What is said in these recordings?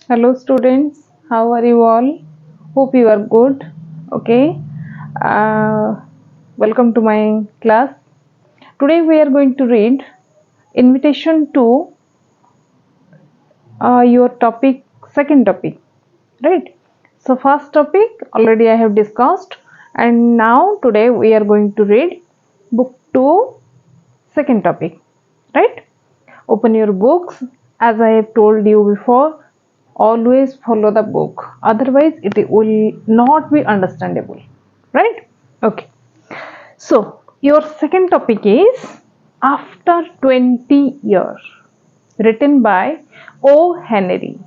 Hello students, how are you all? Hope you are good. Okay. Uh, Welcome to my class. Today we are going to read invitation to your topic, second topic, right? So first topic already I have discussed, and now today we are going to read book 2, second topic, right? Open your books. As I have told you before, always follow the book, otherwise it will not be understandable, right? Okay, so your second topic is After 20 Years, written by o.henry,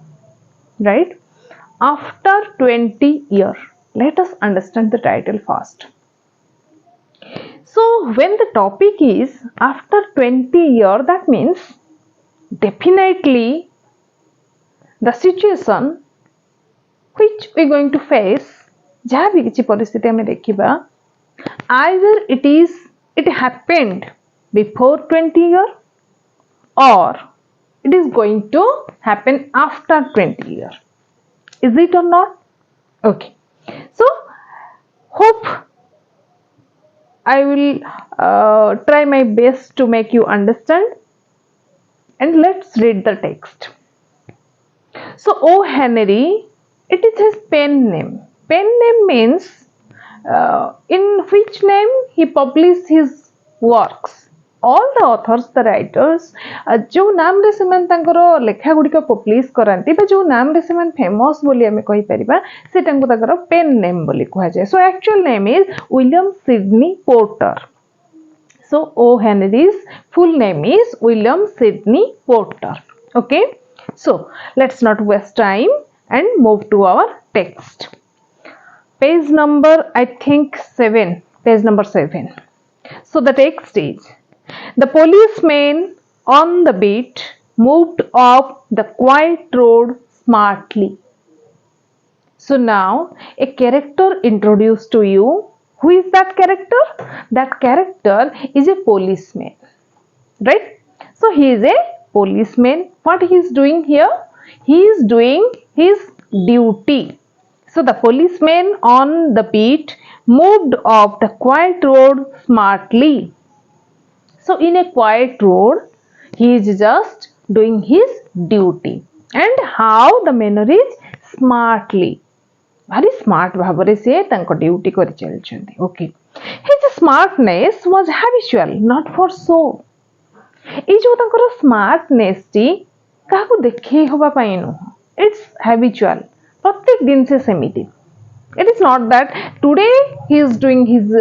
right? After 20 years, let us understand the title first. So when the topic is after 20 years, that means definitely the situation which we are going to face, jaha bhi kichi paristhiti ame dekhiba, either it happened before 20 years or it is going to happen after 20 years. Is it or not? Okay, so hope I will try my best to make you understand, and let's read the text. So O. Henry, it is his pen name. Pen name means in which name he published his works. All the authors, the writers, जो नाम रे सेमान तांकर लेखा गुडी को publish करंती बा जो नाम रे सेमान फेमस बोली हमें कहि परिबा सेटांको तांकर पेन नेम बोली कहै जाय. So actual name is William Sydney porter. So O. Henry's full name is William Sidney Porter. Okay. So let's not waste time and move to our text. Page number, I think 7. Page number 7. So the text is, the policeman on the beat moved up the quiet road smartly. So now a character introduced to you. Who is that character? That character is a policeman, right? So he is a policeman. What he is doing here? He is doing his duty. So the policeman on the beat moved up the quiet road smartly. So in a quiet road, he is just doing his duty. And how the manner is smartly. Very smart भाବରେ से तांको duty कर चलछन्ती. Okay, his smartness was habitual, not for show. ए जो तांकर smartness T काहको देखै होबा पई no, it's habitual. प्रत्येक दिन से सेमिति. It is not that today he is doing his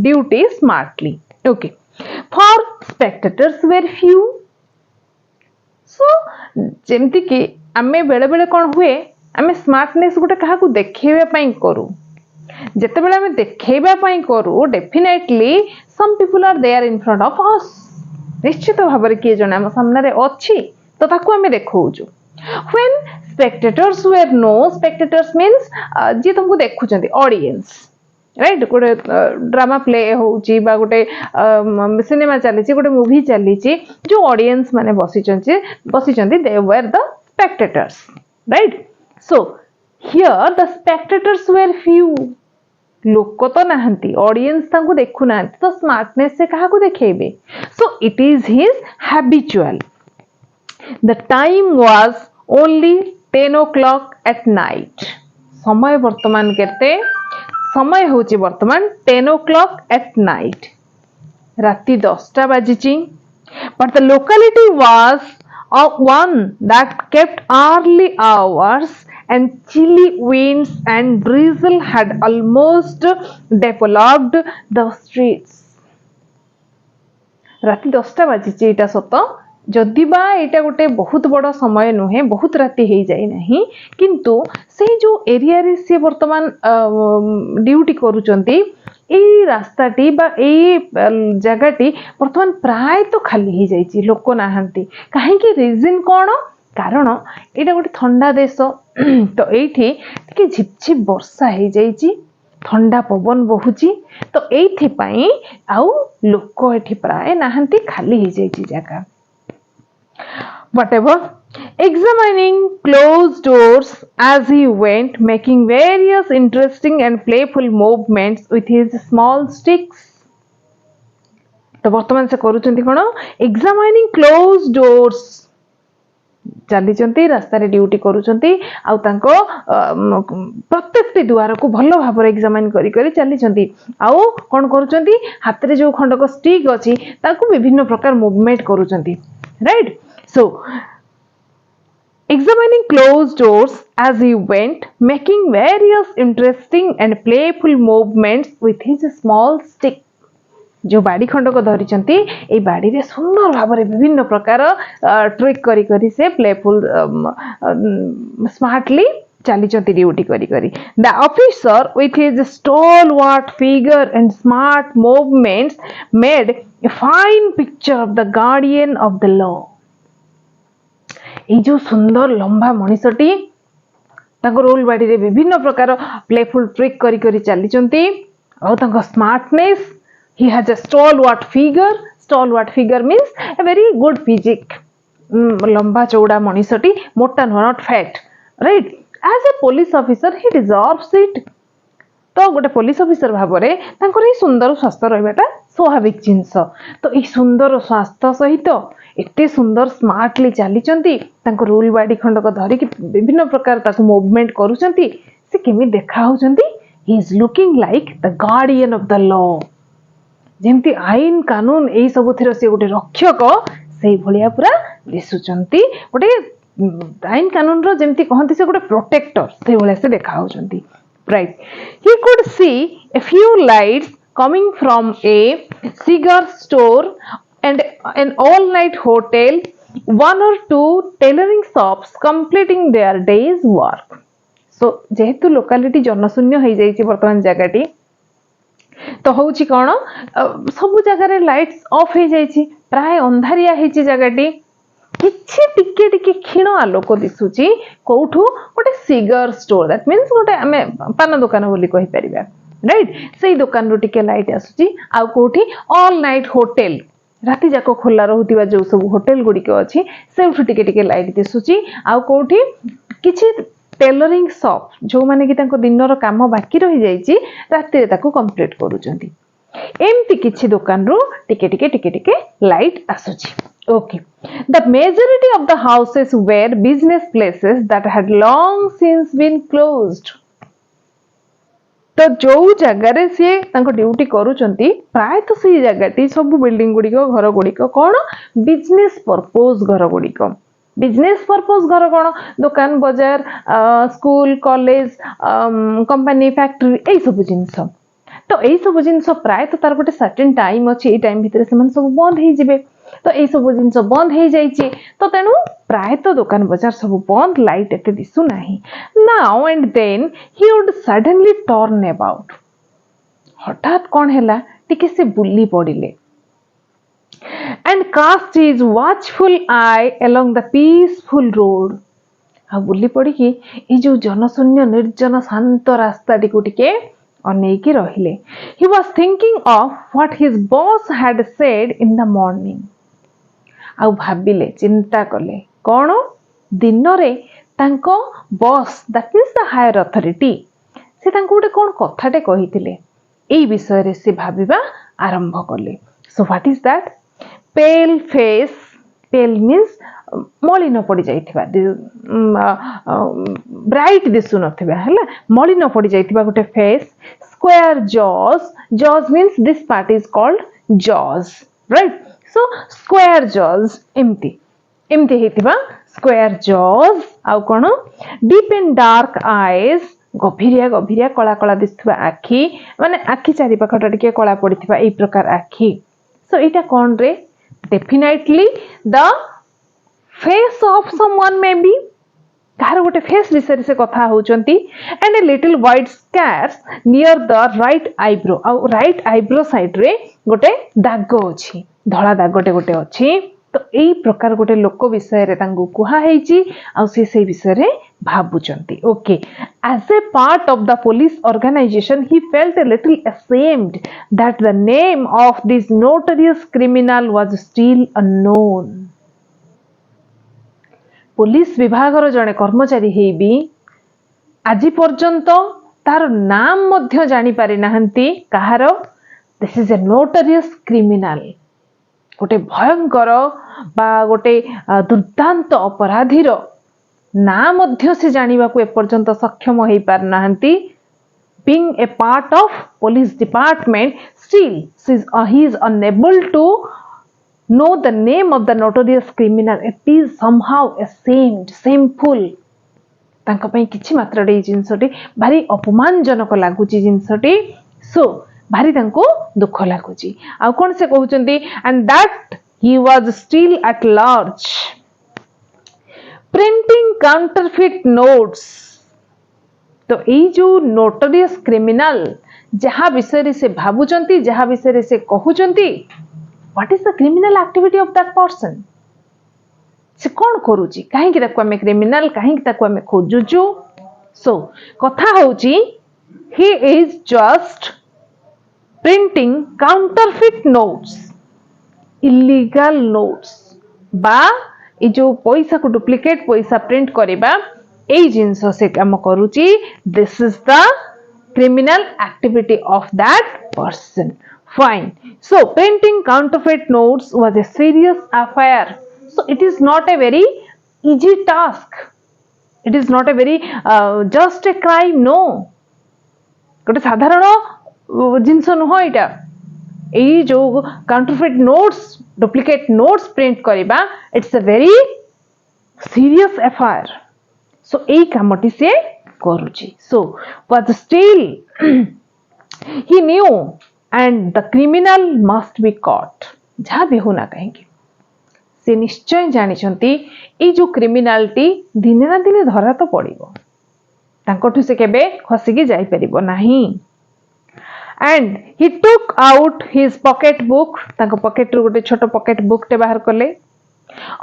duty smartly. Okay, for spectators were few. So जेमति कि आमे बेले बेले कोन हुए, आमे स्मार्टनेस गोटे काहाकू देखेबा पई करू. जेते बेले आमे देखेबा पई करू, definitely some people are there in front of us. निश्चित भाବରେ किए जने हम सामने रे अछि तो ताकू आमे देखौजु. When spectators were no, spectators means जे तुमको देखुचंती ऑडियंस, राइट? गोटे ड्रामा प्ले होउची बा गोटे सिनेमा चलीची, गोटे मूवी चलीची, जो ऑडियंस माने बसिचंती they were the spectators, right? So here the spectators were few. लोक तो नाहंती, ऑडियंस तांको देखु नाहंती, तो स्मार्टनेस से काहाकू देखेबे. So it is his habitual. The time was only 10 o'clock at night. समय वर्तमान केते? समय होची वर्तमान 10 o'clock at night. राति 10टा बाजिची. But the locality was one that kept early hours and chilly winds and drizzle had almost developed the streets. राति 10टा बाजिची एटा सत, जदि बा एटा गोटे बहुत बड़ समय नुहे, बहुत राति हो जाए नहीं, किंतु से जो एरिया रे से वर्तमान ड्यूटी करूचंती, ए रास्ताटी बा ए जगहटी वर्तमान प्राय तो खाली हो जाइए, लोक नाहंती. कहीं रीजन कौन? कारण एटा गोटे ठंडा देश तो एठी टिके झिपझिप वर्षा हो जाइए, ठंडा पवन बहुची, तो एथि पई आउ लोक एठी प्राय नाहंती, खाली हो जाइए जगह. Whatever, examining closed doors as he went, making various interesting and playful movements with his small sticks. ତ ବର୍ତ୍ତମାନ ସେ କରୁଛନ୍ତି କ'ଣ? ଏକ୍ସାମାଇନିଂ କ୍ଲୋଜ୍ ଡୋର୍ସ, ଚାଲିଛନ୍ତି ରାସ୍ତାରେ ଡ୍ୟୁଟି କରୁଛନ୍ତି ଆଉ ତାଙ୍କ ପ୍ରତ୍ୟେକଟି ଦୁଆରକୁ ଭଲ ଭାବରେ ଏକ୍ସାମାଇନ୍ କରି କରି ଚାଲିଛନ୍ତି ଆଉ କ'ଣ କରୁଛନ୍ତି? ହାତରେ ଯୋଉ ଖଣ୍ଡକ ଷ୍ଟିକ୍ ଅଛି ତାକୁ ବିଭିନ୍ନ ପ୍ରକାର ମୁଭମେଣ୍ଟ କରୁଛନ୍ତି, right? So examining closed doors as he went, making various interesting and playful movements with his small stick. जो बाड़ी खंडक धरिचंती ए बाड़ी रे सुंदर भाବରେ ବିଭିନ୍ନ ପ୍ରକାର ଟ୍ରିକ୍ କରି କରି ସେ ପ୍ଲେଫୁଲ ସ୍ମାର୍ଟଲି ଚାଲିଛନ୍ତି ଡ୍ୟୁଟି କରି କରି. The officer with his stalwart figure and smart movements made a fine picture of the guardian of the law. এই जो सुंदर लंबा मनीषटी ताको रोल बाड़ी रे विभिन्न प्रकार प्लेफुल ट्रिक करी करी चलीचंती और ताको smartness. He has a stalwart figure. Stalwart figure means a very good physique. लंबा चौड़ा मनीषटी, मोटा not fat, right? As a police officer he deserves it. तो गोटे पुलिस ऑफिसर भावरे तांकर ए सुंदर स्वास्थ्य रहिबाटा स्वाभाविक जिंस. तो ए सुंदर स्वास्थ्य सहित एते सुंदर स्मार्टली चलीचंती तांको रूल बाडी खंडक धरिकी विभिन्न प्रकार ताको मूवमेंट करूचंती. से केमि देखा होचंती? He is looking like the guardian of the law. जेमती आईन कानून ए सब थिर से गोटे रक्षक से भलिया पूरा दिसुचंती. गोटे आईन कानून रो जेमती कहंती से गोटे प्रोटेक्टर से भलिया से देखा होचंती, right? He could see a few lights coming from a cigar store and an all-night hotel, one or two tailoring shops completing their day's work. So जेहेतु लोकालिटी जनशून्य हो जाइछि वर्तमान जगाटी, तो होउछि कोन सब जगह लाइट्स ऑफ हो जाइछि, प्राय अंधारिया हेछि जगाटी. किछि टिके टिके क्षीण आलोक दिसुची कोठू गोटे सिगर स्टोर, दैट मीन्स गोटे आमे पान दुकान बोली कहि परिबा, राइट? सेही दुकान रो टिके लाइट आसुची. आ कोठी ऑल नाइट होटल, राति जाको खोला रहुतिबा जो सब होटल गुडी के अछि सेउठू टिके टिके लाइट दिसुची. आ कोठी किछि टेलरिंग शॉप जो माने कि तांको दिनर काम बाकी रहि जाइछि राति रे ताको कंप्लीट करूचंती. एमती किछि दुकान रो टिके टिके टिके टिके लाइट आसुची. Okay. The majority of the houses were business places that had long since been closed. तो जो जगह से तांको ड्यूटी करूचंती प्राय तो सी जगहटी सब बिल्डिंग गुडी को घर गुडी को कोन बिजनेस पर्पस घर गुडी को. बिजनेस पर्पस घर कोन दुकान बाजार स्कूल कॉलेज कंपनी फैक्ट्री ए सब जिंस. तो ए सब जिंस प्राय तो तार गोटे सर्टेन टाइम अछि, ए टाइम भितर से मन सब बंद हे जिवे. तो ये सब जिन बंद हो जाइए तो तेणु प्राय तो दुकान बाजार सब बंद, लाइट एते दिसु नाही. Now and then he would suddenly turn about. हठात कौन हैला टिके से बुली पड़िले and cast his watchful eye along the peaceful road. आ बुली पड़ी कि ए जो जनशून्य निर्जन शांत रास्ता टिको टिके अनेकी रहिले. He was thinking of what his boss had said in the morning. आउ भाबिले चिंता कले कौन दिन रे तांको boss, that means the higher authority, से तांको गोटे कौन कथाटे कहिथिले एई विषय रे से भाबिबा आरंभ कले. So what is that? Pale face. Pale means मलिन पड़ी जाइथिबा, ब्राइट दिसु नथिबा, हैला मलिन पड़ी जाइथिबा गोटे face. Square jaws. Jaws means this part is called jaws, right? So square jaws एमती एमती हेतिबा square jaws. आउ कोन deep and dark eyes. गभीरिया गभीरिया कला कला दिसथबा आखी, माने आखी चारि पाखटा टिके कला पड़िथिबा एई प्रकार आखी. सो इटा कोन रे? Definitely the face of someone maybe. कार गोटे फेस विषय से कथा होचंती. And a little white scars near the right eyebrow. आ राइट आईब्रो साइड रे गोटे दाग अछि, धला दागटे गोटे अछि. तो एई प्रकार गोटे लोक विषय रे तांगु कुहा हेची आ से विषय रे भाबुचंती. Okay. As a part of the police organization he felt a little ashamed that the name of this notorious criminal was still unknown. Police विभागर जड़े कर्मचारी हे भी आज पर्यंत तार नाम मध्य जानी पारि नाहंती कहार this is a notorious criminal गोटे भयंकर बा गोटे दुर्दांत अपराधीर ना मध्य से जानिबा को एपर्यंत सक्षम हो पार नाहंती being a part of police department still he is unable to know the name of the notorious criminal. It is somehow ashamed shameful तांका पई किछि मात्रा ए जिंसटी भारी अपमानजनक लागुची जिंसटी सो भारी तांको दुख लागुची आ कोन से कहउचंती and that he was still at large printing counterfeit notes. तो यही जो नोटोरियस क्रिमिनाल जहाँ विषय से भावुचंती जहाँ विषय से कहउचंती what is the criminal activity of that person से कौन करूची काहे कि ताको हमें क्रिमिनल काहे कि ताको हमें खोजुचु सो कथा होची he is just printing counterfeit notes illegal notes बा ए जो पैसा को डुप्लिकेट पैसा प्रिंट करबा ए जिंस से काम करूची this is the criminal activity of that person fine so printing counterfeit notes was a serious affair so it is not a very easy task it is not a very just a crime no गोटे साधारण जिंस नुह एटा ए जो counterfeit notes duplicate notes print करबा it's a very serious affair so ए कामटी से करूची सो but still he knew and the criminal must be caught जहाँ भी होना कहेंगे से निश्चय जानिछंती ए जो क्रिमिनालिटी दिने ना दिने धरा तो पड़िबो तांकोठु से केबे खसिकी जाई परिबो नाही and he took out his pocket book तांको पॉकेट रो गोटे छोटो पॉकेट बुक टे बाहर करले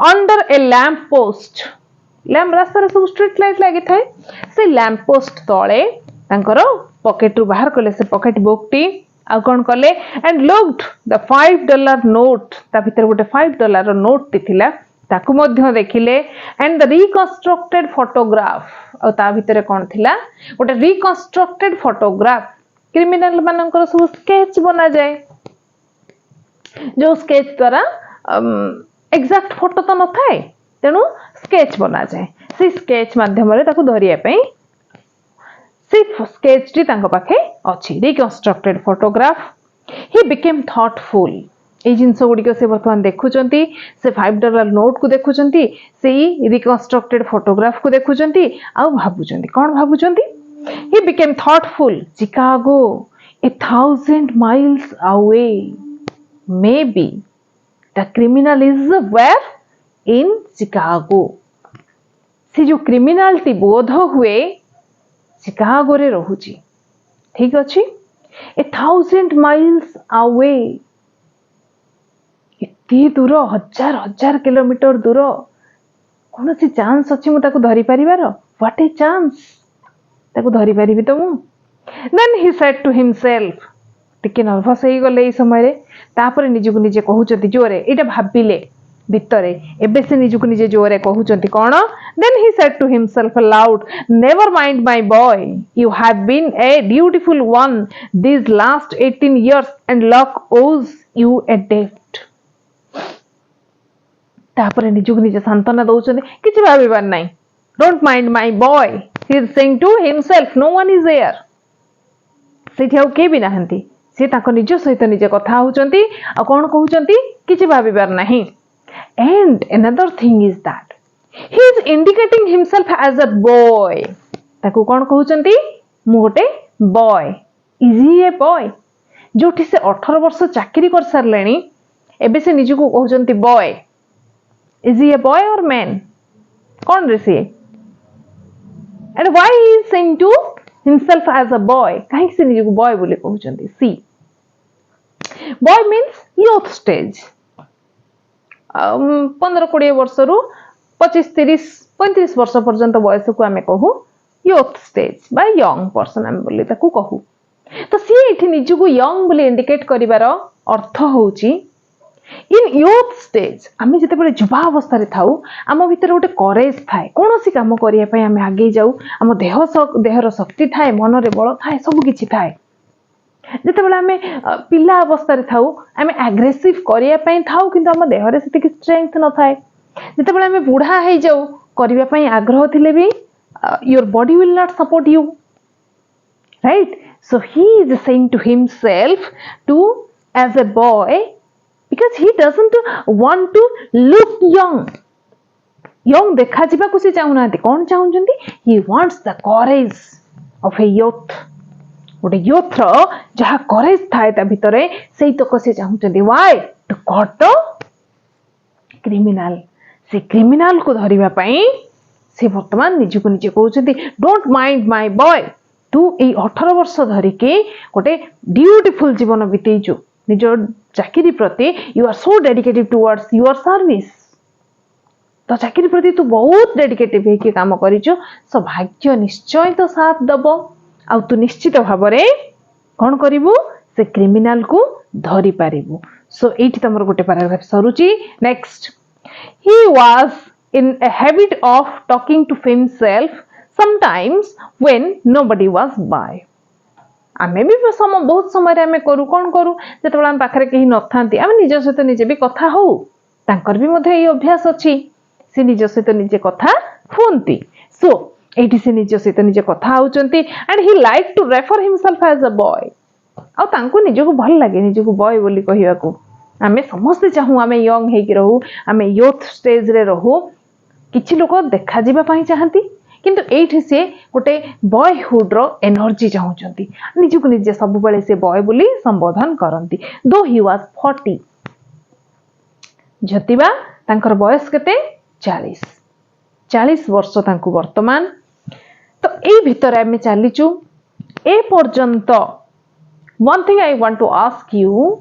अंडर ए लैंप पोस्ट लैंप रास्ता रे सब स्ट्रीट लाइट लागि थाए से लैंप पोस्ट तळे तांकर पॉकेट रो बाहर करले से पॉकेट बुक टी आ कोन कले एंड लुक्ड द $5 नोट ता भीतर गोटे $5 नोट टी थिला ताकु मध्य देखिले एंड द रिकंस्ट्रक्टेड फोटोग्राफ आ ता भीतर कोन थिला गोटे रिकंस्ट्रक्टेड फोटोग्राफ क्रिमिनल मानकर सब स्केच बना जाए जो स्केच द्वारा एग्जैक्ट फोटो तो न थाए तेनु स्केच बना जाए से स्केच माध्यम रे ताकु धरिया पई स्केच टी तांको पाखे अछि reconstructed photograph he became thoughtful ए जिंस गुडी से वर्तमान देखुचंती से $5 नोट को देखुचंती से रिकंस्ट्रक्टेड फोटोग्राफ को देखुचंती आ भाबुचंती कोन भाबुचंती he became thoughtful Chicago 1,000 miles away maybe the criminal is where in Chicago से जो क्रिमिनालिटी बोध हुए चिकागो रे रहुची ठीक अछि 1,000 miles away इतनी दूर हजार किलोमीटर दूर कौन सी चांस अछि मु ताको धरि परिबार व्हाट ए चांस ताको धरि परिबि तो मु then he said to himself टिके नर्वस हे गले ई समय रे तापर निजु निजे कहउचती जोरे एटा भाबिले भितरे एबे से निजुक निजे जोरे कहउचंती कोन then he said to himself aloud never mind my boy you have been a beautiful one this last 18 years and luck owes you a date तापर निजुक निजे सांत्वना दउचंती किछि भाबिबार नाही don't mind my boy he is saying to himself no one is here सेठी आउ के भी नाहंती से ताको निज सहित निजे कथा होउचंती आ कोन कहउचंती किछि भाबिबार नाही and another thing is that he is indicating himself as a boy ताको कोन कहउचंती मु गोटे boy is he a boy जोठी से 18 वर्ष चाकरी कर सरलेनी एबे से निजु को कहउचंती boy is he a boy or man कोन रे से and why he is saying to himself as a boy काहे से निजु को बॉय बोले कहउचंती सी बॉय मींस youth stage 15-20 वर्ष रु 25-30-35 वर्ष पर्यंत बयस को आमे कहू यूथ स्टेज बा यंग पर्सन आमे बोली ताकू कहू तो सी एठी निजु को यंग बोली इंडिकेट करिवार अर्थ होउची इन यूथ स्टेज आम जिते युवा अवस्था थाऊ आम भितर गोटे करेज थाए कौन सी कम करने आम आगे जाऊ आम देहर शक्ति थाए मनरे बल थाए सबकि थाए जितेबाला आम पिला अवस्था थाऊ आम एग्रेसिव करने थाऊ कि आम देहरे से स्ट्रेंथ न थाए जितेबाला आम बुढ़ा हो जाऊ करने आग्रह थिले भी your body will not support you right so he is saying to himself to as a boy because he doesn't want to look young देखा जिबा को से चाहना कौन चाहते he wants the courage of a youth गोटे youth रो जहाँ courage थाए ता भितरे सेही तो को से चाहते why to cut the criminal से criminal को धरिबा पई से वर्तमान निज को निजे कहउछथि don't mind my boy तू ए 18 वर्ष धरि के गोटे ब्यूटीफुल जीवन बितेइछु निज चाकरी प्रति you are so dedicated towards your service तो चाकरी प्रति तू बहुत डेडिकेटेड है काम करिछु सो भाग्य निश्चय तो साथ दब आ तू निश्चित भाव में कौन करिवु से क्रिमिनल को धरि पारिबु सो एठी तमर गोटे पैराग्राफ सरुची next he was in a habit of talking to himself sometimes when nobody was by आमे भी बहुत समय आमे करू कौन करू जब आम पाखे कहीं न था आम निज सहित निजे भी कथा हो तांकर भी मध्य ये अभ्यास अच्छी से निज सहित निजे कथा हुंती सो एठी से निज सहित निजे कथा होचंती and he like to refer himself as a boy आ तांको निजको भल लागे निजको बॉय बोली कहिवाको आमे समस्त चाहू आमे यंग हेकी रहू आमे यूथ स्टेज रे रहू किछि लोक देखा जिबा पई चाहंती किंतु एठी से गोटे बॉयहुड रो एनर्जी चाहूचंती निजको निजे सब बेले से बॉय बोली संबोधन करंती दो ही वाज 40 जतिबा तांकर बयस केते 40 वर्ष तांको वर्तमान तो ए भितर आमे चालीचु ए पर्यंत one thing I want to ask you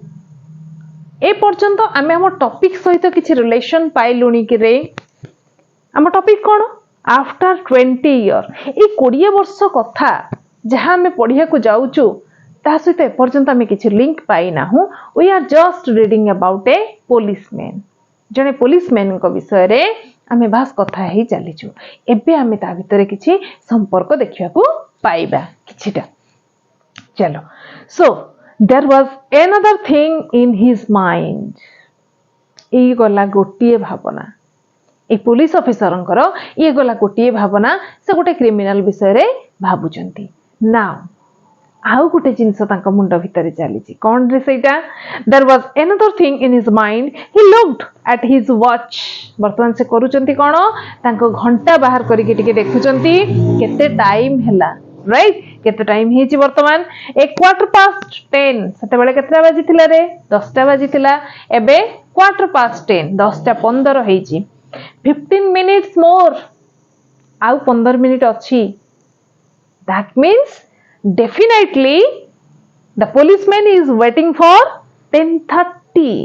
ए पर्यंत आमे हम टॉपिक सहित किछि रिलेशन पाइलुनी कि रे हम टॉपिक कोन आफ्टर 20 ईयर ये 20 वर्ष कथा जहाँ आम पढ़िया को जाऊचु ता सहित एपर्यंत आम किसी लिंक पाई ना we are just reading about a policeman जने पुलिसमैन को विषय रे आम बास कथा ही चलीचु एबे आम ता भितर किसी संपर्क देखिया को पाइबा किछिटा चलो so there was another thing in his mind ए गला गोटिए भावना ए पुलिस ऑफिसर ये गला गोटे भावना से गोटे क्रिमिनल विषय रे भाबुचंती नाउ आउ गोटे जिनस तांका मुंड भितर चली कौन रे सेटा there was another thing in his mind he looked at his watch वर्तमान से करूचंती कोन तांको घंटा बाहर करके टिके देखुचंती केते टाइम हैला राइट केते टाइम हेची वर्तमान 10:15 सेते बेले केतरा बाजी थिला रे 10टा बाजी थिला एबे 10:15 10:15 हेची 15 minutes more आउ 15 मिनिट अच्छी that means definitely the policeman is waiting for 10:30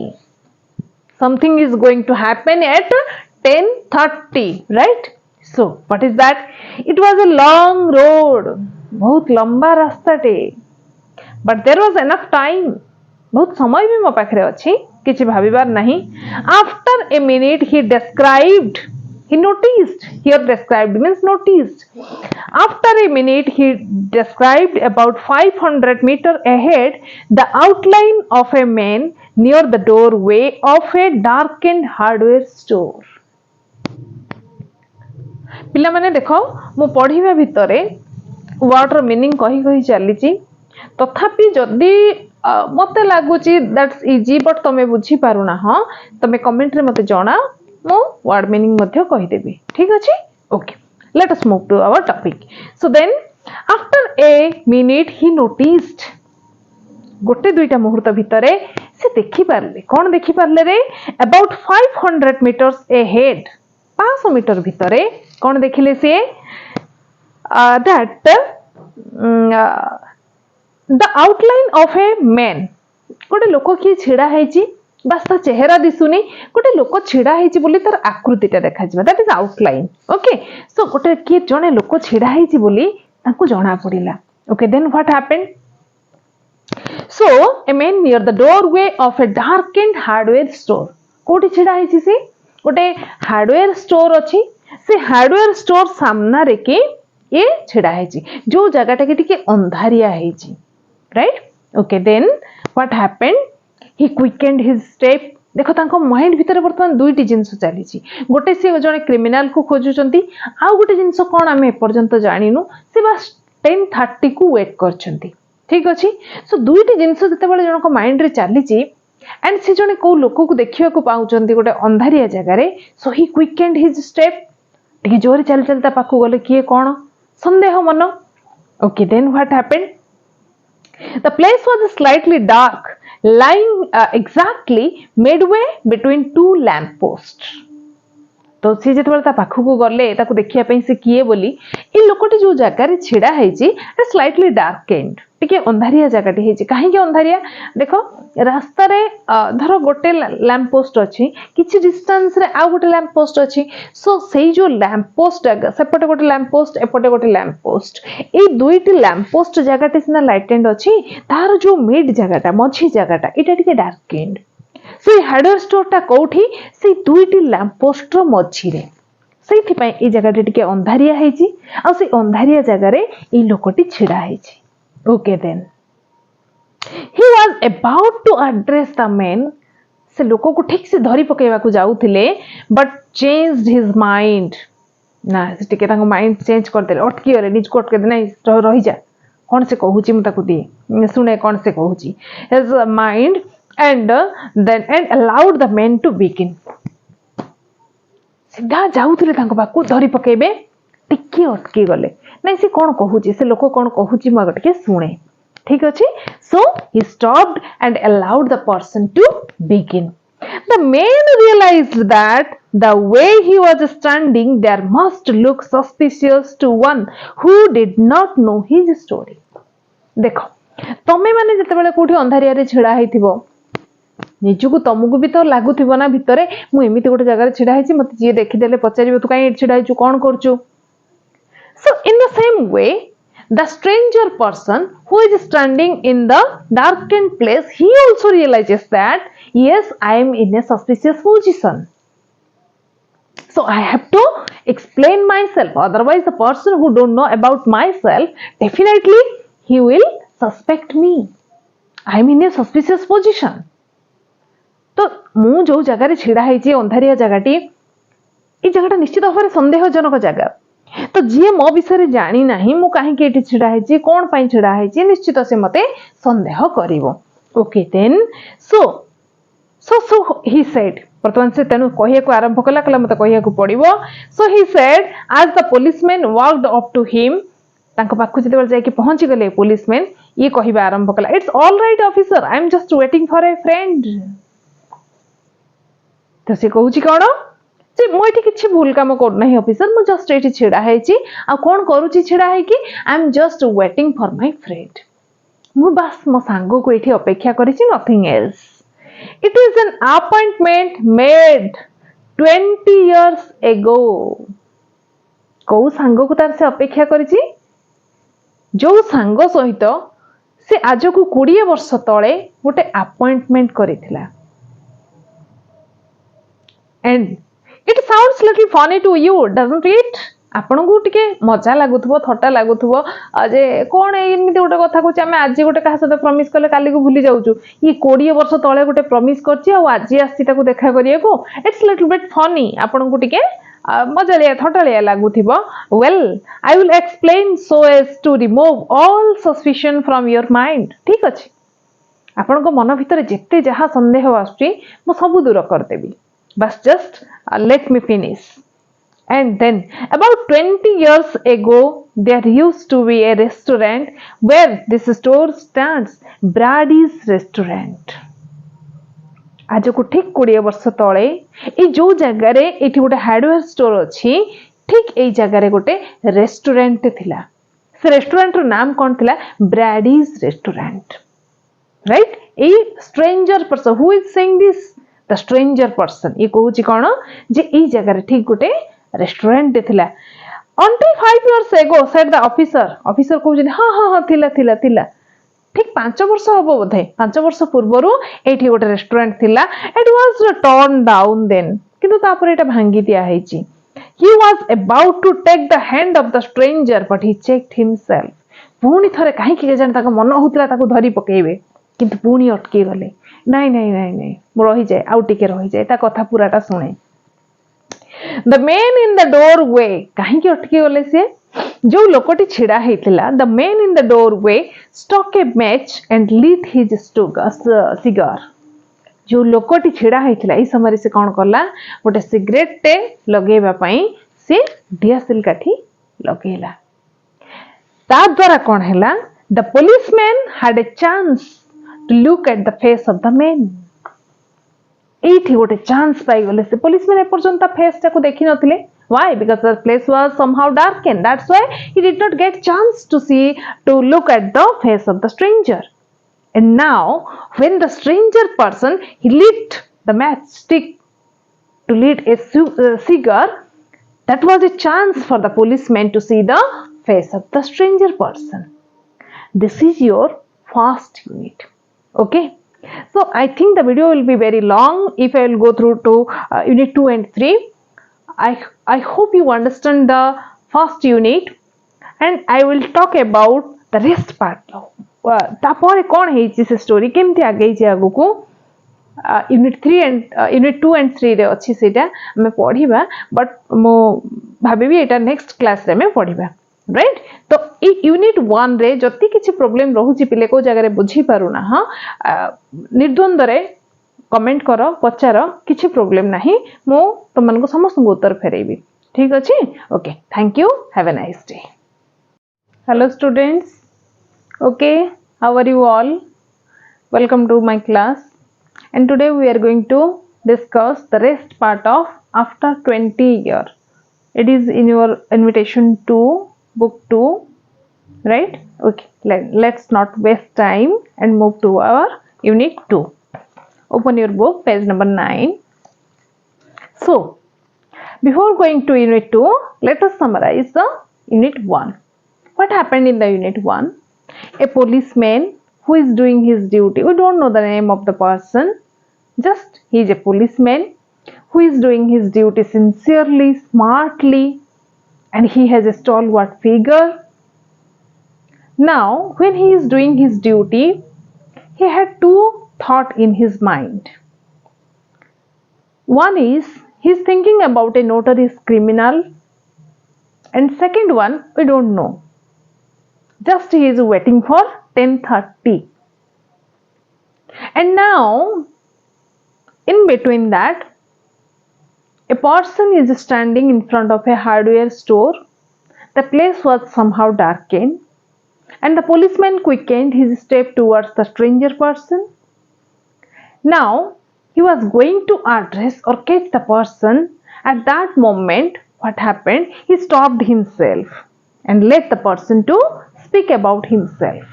something is going to happen at 10:30 right so what is that it was a long road बहुत लंबा रास्ता टे but there was enough time बहुत समय भी मो पाखरे अच्छी किछि भाबिबार नहीं after a minute he described he noticed here described means noticed after a minute he described about 500 meter ahead the outline of a man near the doorway of a darkened hardware store पिला माने देखो मु पढ़िबा भितरे word रो meaning कहि कहि चलीची तथापि जदी मते लागुची दैट्स इजी बट तमे बुझी पारुना हां तमे कमेंट रे मते जणा मो वर्ड मीनिंग मध्ये कहि देबी ठीक अछि okay let us move to our topic so then after a minute he noticed गोटे दुईटा मुहूर्त भितरे से देखि पारले कोन देखि पारले रे अबाउट 500 मीटर्स अहेड 500 मीटर भितरे कोन देखिले say that the outline of a man गोटे लोक किए छिड़ा है बस ता चेहरा दिसुनी गोटे लोक छिड़ा है बोली तार आकृतिटा देखा जिबा that is outline okay so गोटे किए जने लोक छिड़ा है बोली तांको जणा पड़िला okay then what happened So a man near the doorway of a darkened hardware store. कोठी छिड़ा है से गोटे हार्डवेयर स्टोर अच्छी से हार्डवेयर स्टोर सामना रे के ये छिड़ा है जो जगह के टिके अंधारिया है right okay then what happened he quickened his step देख तांको माइंड भितर वर्तमान दुईटी जिनस चली गोटे से जड़े क्रिमिनाल को खोजुचंती आउ गोटे जिनस कौन आम एपर्यंत जानिनु से बस 10:30 को वेट करछंती ठीक अच्छे सो दुईटी जिनस जितेबाला जनक माइंड रे चली एंड से जड़े कौ लोक को देखा पाँच गोटे अंधारिया जगार सो ही क्विकेंड हिज स्टेप टे जोर चली चलता पाख गले किए कौन संदेह मन okay then what happened The place was slightly dark, lying exactly midway between two lamp posts. तो सी जो पाखक गले देखा से किए बोली ये लोकटी जो जगार छिड़ा है स्लाइटली डार्क एंड टिके अंधारिया जगह कहीं अंधारिया देख रास्ता रे धर गोटे लैंप पोस्ट अच्छी किसी डिस्टेंस रे आउ गोटे लैंप पोस्ट अच्छी सो से जो लैंप पोस्ट सेपटे गोटे लैंप पोस्ट एपटे गोटे लैंप पोस्ट ये दुईटी लैंप पोस्ट जगह सीना लाइट एंड अच्छी तार जो मिड जगह मझी जगह यहाँ टिके डार्क एंड से हार्डवेयर स्टोर टा कोठी से दुईटी लैंप पोस्ट रो मझी रे सेठी पई ए जगह टिके अंधारिया हेजी आ से अंधारिया जगह रे ए लोकटी छिड़ा हेजी okay then he was about to address the man से लोको को ठीक से धरी पकेवा को जाउथिले but changed his mind ना टिके तांको माइंड चेंज कर देले अटकी गले निज को अटके नहीं रही जा कौन से कहूची म ताको दी सुने कौन से कहूची his mind and then and allowed the man to begin सीधा जाउथिले तांको पाकू धरी पकेबे टिके अटकी गले नहीं से कौन कहूची से लोको कौन कहूची म टिके सुने ठीक अच्छे so he stopped and allowed the person to begin the man realized that the way he was standing there must look suspicious to one who did not know his story देखो तमे माने जते बेले कोठी अंधारिया रे छिड़ा हेतिबो निजुको तमको भी तो लागुथिबो ना भितरे मु एमिति गोटे जगह छिड़ा हेछि मते जे देखि देले पचारिबो तू काई छिड़ा हेछु कोन करछु so in the same way the stranger person who is standing in the darkened place he also realizes that yes I am in a suspicious position so I have to explain myself otherwise the person who don't know about myself definitely he will suspect me I am in a suspicious position तो मु जो जगह छिड़ा है अंधारिया जगहटी ये जगह निश्चित भाव में संदेहजनक जगह तो जी मो विषय जानी नहीं मु कहीं छिड़ा है कौन पाई छिड़ा है निश्चित से मते संदेह करिवो okay then so so so he said वर्तमान से तेनु कहिया को आरंभ कला कला मते कहिया को पड़िवो so he said as the policeman walked up to him तांको पाखु जते बेल जाय कि पहुंची गले पुलिसमैन ये कहिबा आरंभ कला it's all right officer I am just waiting for a friend तो से कहूची कोन जे मोइठी किछि भूल काम कर नाही ऑफिसर मु जस्ट एठी छिड़ा हेची आ कोन करूची छिड़ा है कि I am just waiting for my friend मु बस मो सांगो को एठी अपेक्षा करिछि nothing else it is an appointment made 20 years ago को सांगो को तार से अपेक्षा करिछि जो सांगो सहित से आज को 20 वर्ष तळे गोटे अपॉइंटमेंट करिथिला and It sounds little funny to you, doesn't it? आपण को टिके मजा लागुथबो थट्टा लागुथबो जे कोन एमिति गोटे कथा कहूची आमे आज गोटे कहा सते प्रॉमिस कले काली को भूली जाउछु ये 20 वर्ष तळे गोटे प्रॉमिस करछि आ आज आसी ताको देखा करिया को इट्स लिटिल बिट फनी आपण को टिके मजालिया थट्टालिया लागुथबो well I will explain so as to remove all suspicion from your mind ठीक अछि आपण को मन भितर जेते जहा संदेह आछी मो सब दूर कर देबी बस just let me finish and then about 20 years ago there used to be a restaurant where this store stands Brady's restaurant आज को ठीक 20 वर्ष तळे ए जो जगह रे एठी गोटे हार्डवेयर स्टोर अछि ठीक एई जगह रे गोटे रेस्टोरेंट थिला से रेस्टोरेंट रो नाम कोन थिला Brady's restaurant right A stranger person who is saying this the stranger person ये कहूची कोन जे ई जगह रे ठीक गोटे रेस्टोरेंट थिला until 5 years ago said the officer कहूची हां हां हां थिला थिला थिला ठीक 5 वर्ष हम बोधे 5 वर्ष पूर्वर ये गोटे रेस्टोरेंट थिला it was turn down then किंतु तापर एटा भांगी दिया हेची he was about to take the hand of the stranger but he checked himself पुणी थरे काहे कि जान ताको मन होतला ताको धरी पकेइबे किंतु पुणी अटकी गले नहीं नहीं नहीं नहीं मो रही जाए आउ टिके रही जाए ता कथा पूराटा सुने the man in the doorway काहे कि अटकी गले से जो लोकटी छिड़ा हेतिला the man in the doorway stuck a match and lit his cigar जो लोकटी छिड़ा हेतिला ई समय से कोन करला गोटे सिगरेट टे लगेबा पई से डीएसएल काठी लगेला ता द्वारा कोन हैला the policeman had a chance to look at the face of the man एठी गोटे चांस पाई गले से पुलिसमैन एपर्यंत फेस टाको देखि नथिले why because the place was somehow darkened that's why he did not get chance to look at the face of the stranger and now when the stranger person he lit the matchstick to lit a cigar that was a chance for the policeman to see the face of the stranger person this is your first unit okay so I think the video will be very long if I will go through to unit 2 and 3 I hope you understand the first unit and I will talk about the rest part now तापर कौन है से story केमती आगे आगु को unit 3 and unit 2 and 3 रे अच्छी सेटा हमें पढ़िबा बट मो भाबी एटा नेक्स्ट क्लास रे में पढ़िबा राइट तो ई यूनिट 1 रे जति किछि प्रॉब्लम रहउची पिले को जगह रे बुझी पारुना हां निर्द्वंद रे कमेंट करो पचार किछि प्रॉब्लम नाही मो तुमन को समस्त उत्तर फेरेबी ठीक अछि okay thank you have a nice day hello students okay how are you all welcome to my class and today we are going to discuss the rest part of after 20 year it is in your invitation to book 2 right okay let's not waste time and move to our unit 2 open your book page number 9 so before going to unit 2 let us summarize the unit 1 what happened in the unit 1 a policeman who is doing his duty we don't know the name of the person just he is a policeman who is doing his duty sincerely smartly and he has a stalwart figure now when he is doing his duty he had two thoughts in his mind one is he is thinking about a notorious criminal and second one we don't know just he is waiting for 10:30 and now in between that a person is standing in front of a hardware store the place was somehow darkened and the policeman quickened his step towards the stranger person now he was going to address or catch the person at that moment what happened he stopped himself and let the person to speak about himself.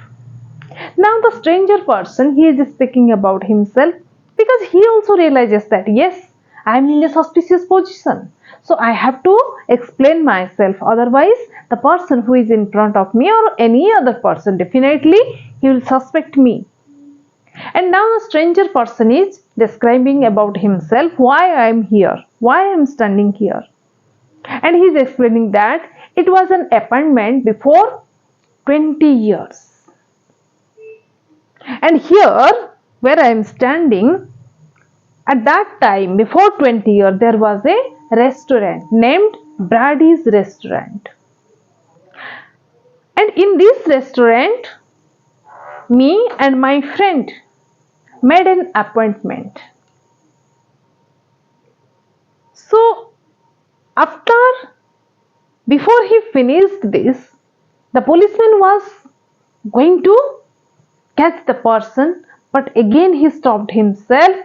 Now the stranger person he is speaking about himself because he also realizes that yes I am in a suspicious position so I have to explain myself otherwise the person who is in front of me or any other person definitely he will suspect me and now the stranger person is describing about himself why I am here why I am standing here and he is explaining that it was an appointment before 20 years and here where I am standing at that time before 20 years there was a restaurant named Brady's restaurant and in this restaurant me and my friend made an appointment so after before he finished this the policeman was going to catch the person but again he stopped himself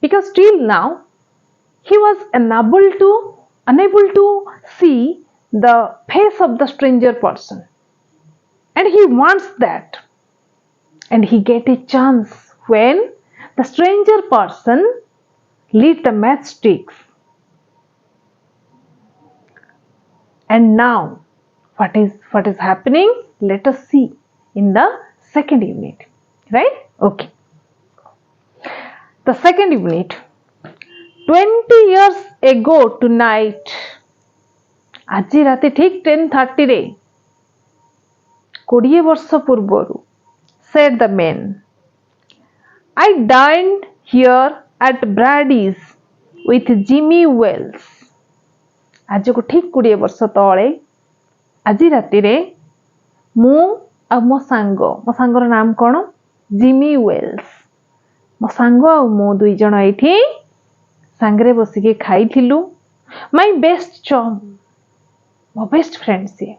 because till now he was unable to see the face of the stranger person and he wants that and he get a chance when the stranger person lit the matchsticks and now what is happening let us see in the Second unit, right? Okay. The second unit. 20 years ago tonight. ଆଜି ରାତି ଠିକ 10:30 ରେ 20 ବର୍ଷ ପୂର୍ବରୁ said the man. I dined here at Brady's with Jimmy Wells. ଆଜକୁ ଠିକ 20 ବର୍ଷ ତଳେ ଆଜି ରାତିରେ ମୁଁ ଆଉ ମୋ ସାଙ୍ଗର ନାମ କଣ? Jimmy Wales. ମୋ ସାଙ୍ଗ ଆଉ ମୁଁ ଦୁଇ ଜଣ ଏଇଠି ସାଙ୍ଗରେ ବସିକି ଖାଇଥିଲୁ। ମାଇ ବେଷ୍ଟ ଚମ୍, ମୋ ବେଷ୍ଟ ଫ୍ରେଣ୍ଡ ସିଏ।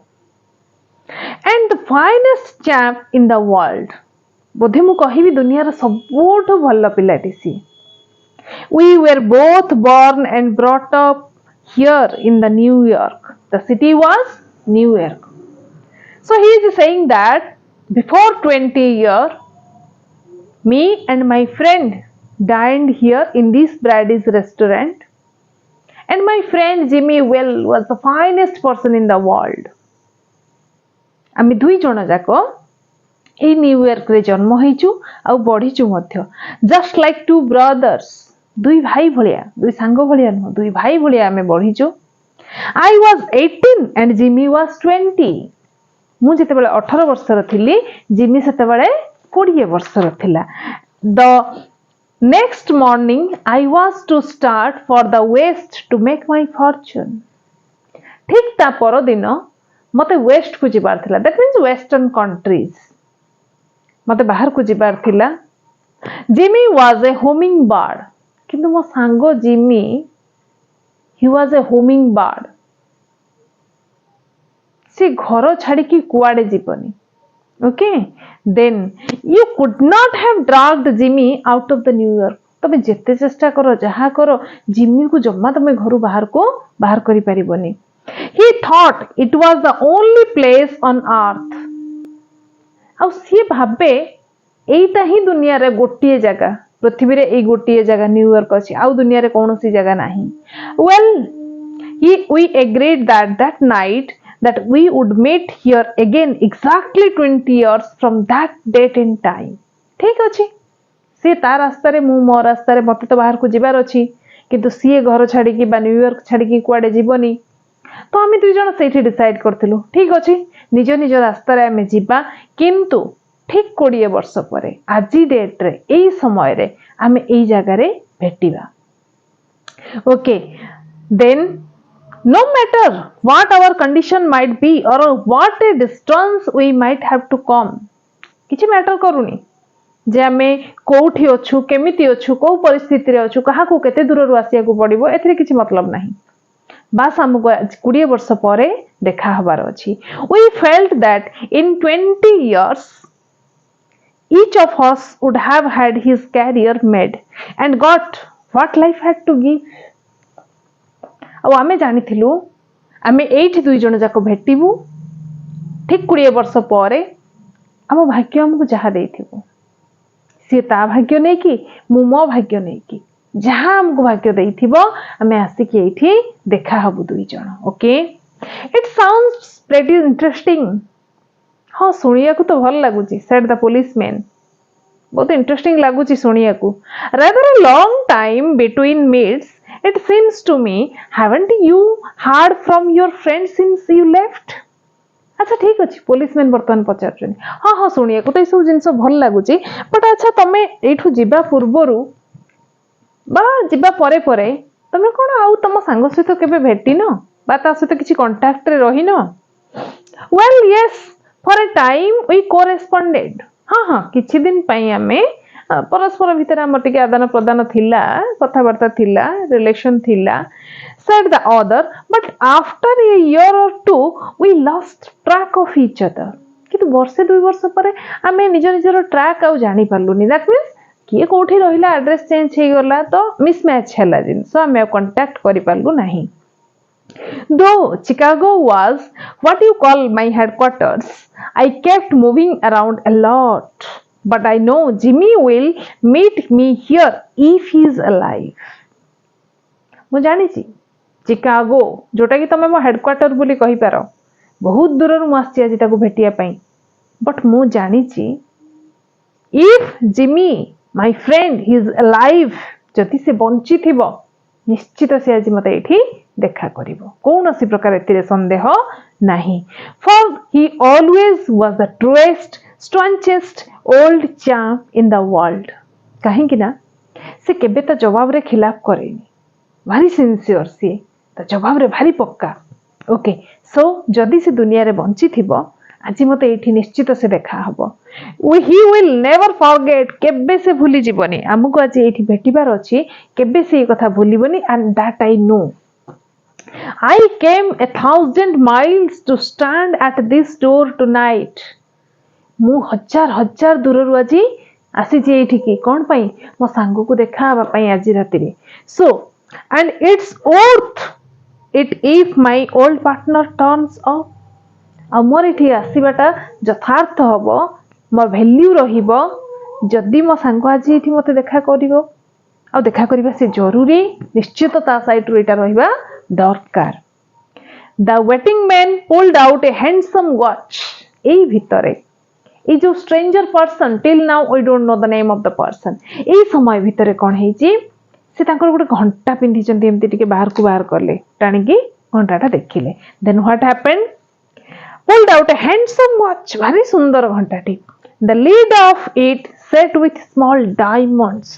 and the finest chap in the world. ବୋଧେ ମୁଁ କହିବି ଦୁନିଆର ସବୁଠୁ ଭଲ ପିଲାଟି ସିଏ। We were both born and brought up here in the New York. The city was New York. So he is saying that before 20 years, me and my friend dined here in this Brady's restaurant, and my friend Jimmy Well was the finest person in the world. ଆମେ ଦୁଇ ଜଣ ଯାକ ଏଇ ନ୍ୟୁୟର୍କରେ ଜନ୍ମ ହେଇଛୁ ଆଉ ବଢିଛୁ ମଧ୍ୟ। ଜଷ୍ଟ ଲାଇକ୍ ଟୁ ବ୍ରଦର୍ସ, ଦୁଇ ଭାଇ ଭଳିଆ, ଦୁଇ ସାଙ୍ଗ ଭଳିଆ ନୁହଁ, ଦୁଇ ଭାଇ ଭଳିଆ ଆମେ ବଢିଛୁ। I was 18 and Jimmy was 20. ମୁଁ ଯେତେବେଳେ 18 ବର୍ଷର ଥିଲି, ଜିମି ସେତେବେଳେ 20 ବର୍ଷର ଥିଲା। The next morning I was to start for the west to make my fortune. ଠିକ ତା ପରଦିନ ମତେ ୱେଷ୍ଟ କୁ ଯିବାର ଥିଲା। That means western countries. ମତେ ବାହାରକୁ ଯିବାର ଥିଲା। ଜିମି was a hummingbird. କିନ୍ତୁ ମୋ ସାଙ୍ଗ ଜିମି, he was a hummingbird. ସେ ଘର ଛାଡିକି କୁଆଡେ ଯିବନି। Okay? Then you could not have dragged Jimmy out of the New York. ତମେ ଯେତେ ଚେଷ୍ଟା କର, ଯାହା କର, ଜିମିକୁ ଜମା ତମେ ଘରୁ ବାହାର କରିପାରିବନି। He thought it was the only place on earth. ଆଉ ସିଏ ଭାବେ ଏଇଟା ହିଁ ଦୁନିଆରେ ଗୋଟିଏ ଜାଗା, ପୃଥିବୀରେ ଏଇ ଗୋଟିଏ ଜାଗା ନ୍ୟୁୟର୍କ ଅଛି, ଆଉ ଦୁନିଆରେ କୌଣସି ଜାଗା ନାହିଁ। Well, we agreed that night that we would meet here again exactly 20 years from that date and time. ଠିକ ଅଛି, ସିଏ ତା ରାସ୍ତାରେ, ମୁଁ ମୋ ରାସ୍ତାରେ, ମତେ ତ ବାହାରକୁ ଯିବାର ଅଛି, କିନ୍ତୁ ସିଏ ଘର ଛାଡିକି ବା ନ୍ୟୁୟର୍କ ଛାଡିକି କୁଆଡେ ଯିବନି। ତ ଆମେ ଦୁଇ ଜଣ ସେଇଠି ଡିସାଇଡ କରିଥିଲୁ, ଠିକ ଅଛି, ନିଜ ନିଜ ରାସ୍ତାରେ ଆମେ ଯିବା, କିନ୍ତୁ ଠିକ 20 ବର୍ଷ ପରେ ଆଜି ଡେଟରେ ଏଇ ସମୟରେ ଆମେ ଏଇ ଜାଗାରେ ଭେଟିବା। Okay, then no matter what our condition might be or what a distance we might have to come, କିଛି ମ୍ୟାଟର କରୁନି ଯେ ଆମେ କୋଉଠି ଅଛୁ, କେମିତି ଅଛୁ, କୋଉ ପରିସ୍ଥିତିରେ ଅଛୁ, କାହାକୁ କେତେ ଦୂରରୁ ଆସିବାକୁ ପଡିବ, ଏଥିରେ କିଛି ମତଲବ ନାହିଁ। ବାସ୍ ଆମକୁ 20 ବର୍ଷ ପରେ ଦେଖା ହବାର ଅଛି। We felt that in 20 years each of us would have had his career made and got what life had to give. ଆଉ ଆମେ ଜାଣିଥିଲୁ ଆମେ ଏଇଠି ଦୁଇ ଜଣ ଯାକ ଭେଟିବୁ ଠିକ 20 ବର୍ଷ ପରେ। ଆମ ଭାଗ୍ୟ ଆମକୁ ଯାହା ଦେଇଥିବ, ସିଏ ତା ଭାଗ୍ୟ ନେଇକି, ମୁଁ ମୋ ଭାଗ୍ୟ ନେଇକି, ଯାହା ଆମକୁ ଭାଗ୍ୟ ଦେଇଥିବ ଆମେ ଆସିକି ଏଇଠି ଦେଖା ହବୁ ଦୁଇ ଜଣ। ଓକେ, ଇଟ୍ ସାଉଣ୍ଡସ୍ ପ୍ରେଟି ଇଣ୍ଟରେଷ୍ଟିଂ। ହଁ, ଶୁଣିବାକୁ ତ ଭଲ ଲାଗୁଛି, said the policeman. ବହୁତ ଇଣ୍ଟରେଷ୍ଟିଂ ଲାଗୁଛି ଶୁଣିବାକୁ। Rather a long time between meets, it seems to me. Haven't you heard from your friend since you left? ଆଚ୍ଛା ଠିକ ଅଛି, ପୋଲିସମ୍ୟାନ ବର୍ତ୍ତମାନ ପଚାରୁଛନ୍ତି। ହଁ ହଁ, ଶୁଣିବାକୁ ତ ଏସବୁ ଜିନିଷ ଭଲ ଲାଗୁଛି, ବଟ୍ ଆଚ୍ଛା ତମେ ଏଇଠୁ ଯିବା ପୂର୍ବରୁ ବା ଯିବା ପରେ ପରେ ତମେ କଣ ଆଉ ତମ ସାଙ୍ଗ ସହିତ କେବେ ଭେଟିନ ବା ତା ସହିତ କିଛି କଣ୍ଟାକ୍ଟରେ ରହିନ? Well, yes, for a time we corresponded. ହଁ ହଁ, କିଛି ଦିନ ପାଇଁ ଆମେ ପରସ୍ପର ଭିତରେ ଆମର ଟିକେ ଆଦାନ ପ୍ରଦାନ ଥିଲା, କଥାବାର୍ତ୍ତା ଥିଲା, ରିଲେସନ ଥିଲା, said the other, but after a year or two we lost track of each other. କିନ୍ତୁ ବର୍ଷେ ଦୁଇ ବର୍ଷ ପରେ ଆମେ ନିଜ ନିଜର ଟ୍ରାକ୍ ଆଉ ଜାଣି ପାରିଲୁନି। That means କିଏ କୋଉଠି ରହିଲା, ଆଡ୍ରେସ ଚେଞ୍ଜ ହେଇଗଲା, ତ ମିସମ୍ୟାଚ ହେଲା ଜିନିଷ, ଆମେ ଆଉ କଣ୍ଟାକ୍ଟ କରିପାରିଲୁ ନାହିଁ। Though Chicago was what you call my headquarters, I kept moving around a lot. But I know Jimmy will meet me here if he is alive. ମୁଁ ଜାଣିଛି ଚିକାଗୋ, ଯୋଉଟା କି ତମେ ମୋ ହେଡକ୍ୱାର୍ଟର ବୋଲି କହିପାର, ବହୁତ ଦୂରରୁ ମୁଁ ଆସିଛି ଆଜି ତାକୁ ଭେଟିବା ପାଇଁ। ବଟ୍ ମୁଁ ଜାଣିଛି If Jimmy my friend he is alive जदि से बंची थिबो निश्चित से आज मते एठी देखा करिवो कोनोसी प्रकार एतिरे संदेह नाही for he always was the truest staunchest old champ in the world काहे कि ना से केबे तो जवाब रे खिलाफ करेनी भारी सिंसियर सी तो जवाब रे भारी पक्का ओके सो जदि से दुनिया रे बंची थिबो आज मते एठी निश्चित से देखा हबो ही विल नेवर फॉरगेट केबे से भूली जीवनी हमको आज एठी भेटिबार अछि केबे से कथा भूलिबनी and that I know I came 1,000 miles to stand at this door tonight मु हजार हजार दूररु আজি आसी जे एठी की कोन पई मो सांगो को देखा हबा पई आज राती रे so and it's worth it if my old partner turns up आमर एठी आसीबाटा यथार्थ हबो मोर वैल्यू रहिबो जदि मो सांग आज एठी मते देखा करिवो आ देखा करिबा से जरूरी निश्चित ता साइड रो एटा रहिबा दरकार the waiting man pulled out a handsome watch एई भितरे ए जो stranger person till now we don't know the name of the person ए समय भितरे कोन हेची से तांकर गोटे घंटा पिंधि चंती एमती टिके बाहर को बाहर करले टाणी की घंटाटा देखिले then what happened pulled out a handsome watch very sundar घंटाटी the lid of it set with small diamonds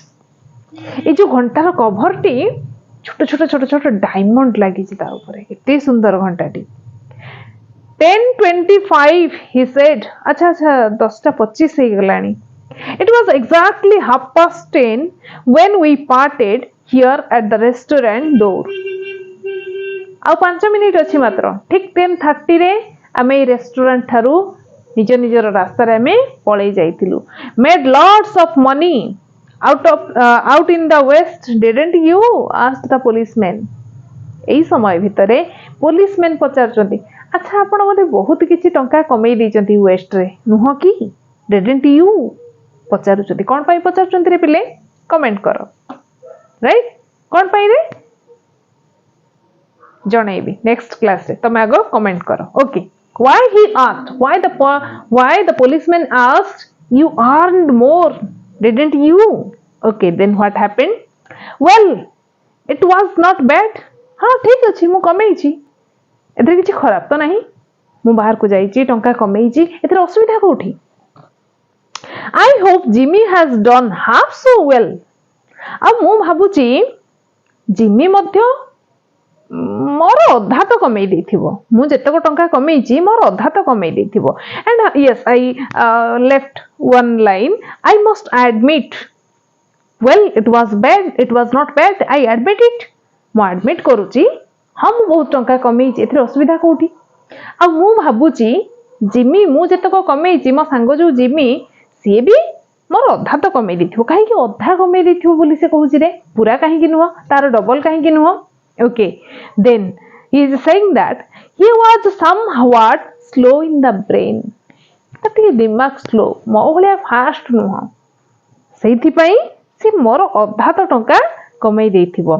ए जो घंटार कवर टी छोट छोट छोट छोट डायमंड लागि छि ता ऊपर एते सुंदर घंटाटी 10:25 he said अच्छा अच्छा 10:25 हे गलानी it was exactly 10:30 when we parted here at the restaurant door आ 5 मिनिट अछि मात्र ठीक 10:30 रे आमे रेस्टोरेंट थारू निज निजर रास्ता रे आमे पळै जाइतिलु made lots of money out in the west didn't you asked the policeman एई समय भितरे पुलिसमैन पचारचंती अच्छा आपण मते बहुत किछि टंका कमई दैचंती वेस्ट रे नुह की didn't you पचारुचंती कोन पई पचारचंती रे पिले कमेंट करो राइट कोन पई रे जणैबी नेक्स्ट क्लास रे तमे आगो कमेंट करो okay why he asked why the policeman asked you earned more didn't you okay then what happened well it was not bad हाँ ठीक अछि मु कमेई छी एते किछि खराब तो नहीं मु बाहर को जाई छी टंका कमेई छी एते असुविधा कोठी I hope Jimmy has done half so well अब मु भाबु छी जिमी मध्य मोर अधा तो कमेई देथिबो मु जेतको टंका कमेई छी मोर अधा तो कमेई देथिबो and yes I left one line I must admit well it was not bad I admit it मु एडमिट करूची हम बहुत टंका कमेई छी एथरे असुविधा कोठी आ मु भाबुची जिमी मु जेतको कमेई छी मो सांगो जो जिमी सी भी मोर अधा तो कमेई देथिबो काहे कि अधा कमेई देथिबो बोली से कहूची रे पूरा काहे कि नुह तार डबल काहे कि नुह okay then he is saying that he was somewhat slow in the brain तते दिमाग स्लो मो भलिया फास्ट नुह सेथि पई से मोर अधा तो टंका कमेई देथिबो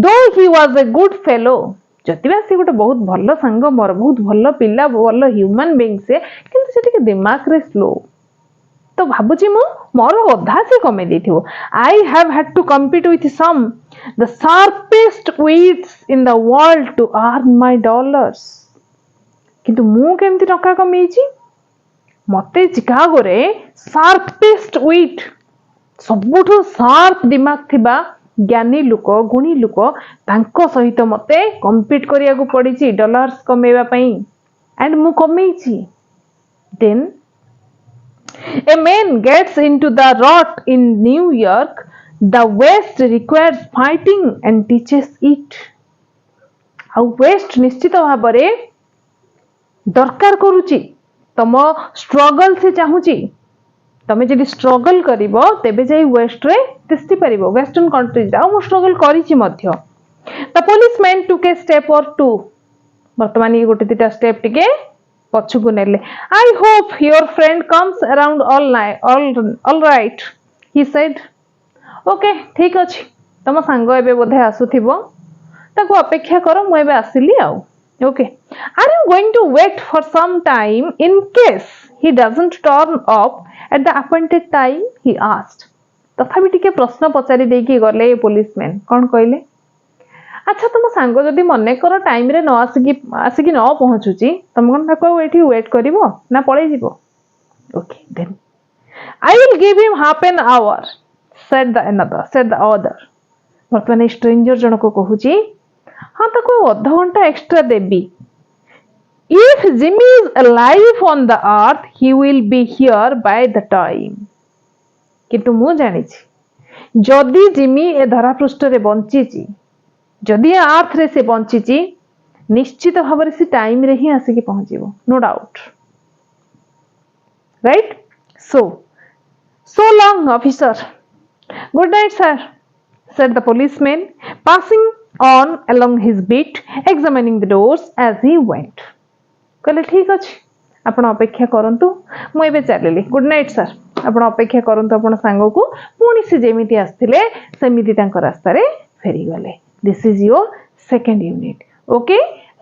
though he was a good fellow जतिबा से गोटे बहुत भलो संग मोर बहुत भलो पिल्ला भलो ह्यूमन बीइंग से किंतु से टिके दिमाग रे स्लो तो भाबुची मु मोर अधा से कमेई देथिबो I have had to compete with some the sharpest wits in the world to earn my dollars किंतु मु केमति टका कमेई छी मते चिकागो रे sharpest wit सबुठो शार्प दिमाग थिबा ज्ञानी लोक गुणी लोक तांको सहित मते कम्पीट करिया को पड़ी छी डॉलर्स कमेवा पई एंड मु कमेई छी then a man gets into the rut in New York the west requires fighting and teaches it आ वेस्ट निश्चित भाबरे दरकार करूची तम स्ट्रगल से चाहूची तमे जदि स्ट्रगल करिवो तेबे जाई वेस्ट रे तिस्ती परिवो वेस्टर्न कंट्रीज आ मु स्ट्रगल करिची मध्य the policeman took a step or two वर्तमान ये गोटे दिटा स्टेप टिके पछुकु नेले I hope your friend comes around all right he said okay ठीक अछि तम संग एबे बोधे आसुथिबो ताको अपेक्षा करो मु एबे आसिली आउ okay are you going to wait for some time in case he doesn't turn up At the appointed time he asked. तथापि टिके प्रश्न पचारि देकी गले पुलिसमैन कौन कहले अच्छा तुम सांग जदि मन कर टाइम रे न आसिकी न पहुँचुची तुम कौन ताको एठी वेट करिवो ना पळै जीवो okay then I will give him half an hour said the other वर्तमान स्ट्रेंजर जनक कहूची हाँ ताको अध घंटा extra Devi if Jimmy is alive on the earth he will be here by the time किंतु मु जानिछि जदि जिमी ए धरा पृष्ठ रे बंचीची जदि अर्थ रे से बंचीची निश्चित भाव से टाइम रे ही आसिकी पहुंचीबो no doubt right so long officer good night sir said the policeman passing on along his beat examining the doors as he went कहले ठीक अछि आपण अपेक्षा करंतु मु एबे चलेली गुड नाइट सर आपण अपेक्षा करंतु आपण सांग को पुणी से जेमिति आस्थिले सेमिति तांक रास्ता रे फेरी गले this is your second unit okay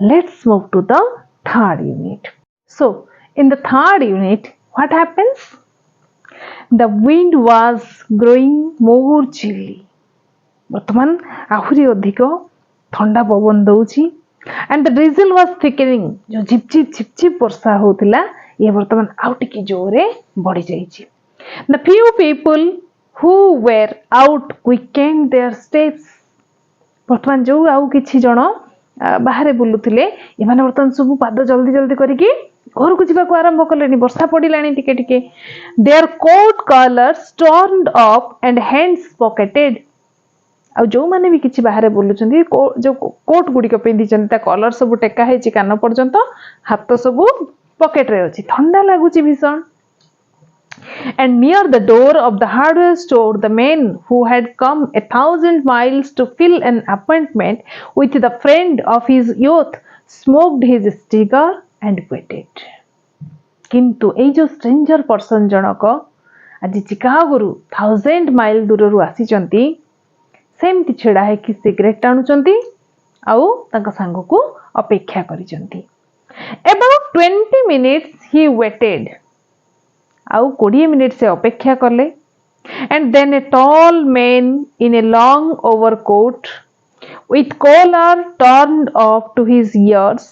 let's move to the third unit so in the third unit what happens the wind was growing more chilly वर्तमान आहुरी अधिक ठंडा पवन दउची and the drizzle was thickening जो झिपझिप वर्षा होतिला ये वर्तमान आउ टिके जोरे बढ़ी जाईची the few people who were out quickened their steps वर्तमान जो आउ किछि जण बाहरे बुलुथिले ए माने वर्तमान सब पाद जल्दी जल्दी करिकि घर को जीवा को आरंभ कलेनी वर्षा पड़िलानी टिके टिके their coat collars turned up and hands pocketed आ जो माने भी किछि बाहरे बोलुचंदी जो कोट गुडी को पिंदी चंता कलर सब टेका हेची कान पर्यंत हाथ सब पॉकेट रे अछि ठंडा लागुची भीषण and near the door of the hardware store the man who had come 1,000 miles to fill an appointment with the friend of his youth smoked his cigar and waited किंतु ए जो स्ट्रेंजर पर्सन जनक आज Chicago रु 1000 mile दूर रु आसी चंती सेमती छेड़ा है कि सिगरेट टाणुचंती आउ तांका सांग को अपेक्षा करिचंती अबाउट 20 मिनिट्स ही वेटेड आउ 20 मिनिट से अपेक्षा करले and then a tall man in a long overcoat with collar turned up to his ears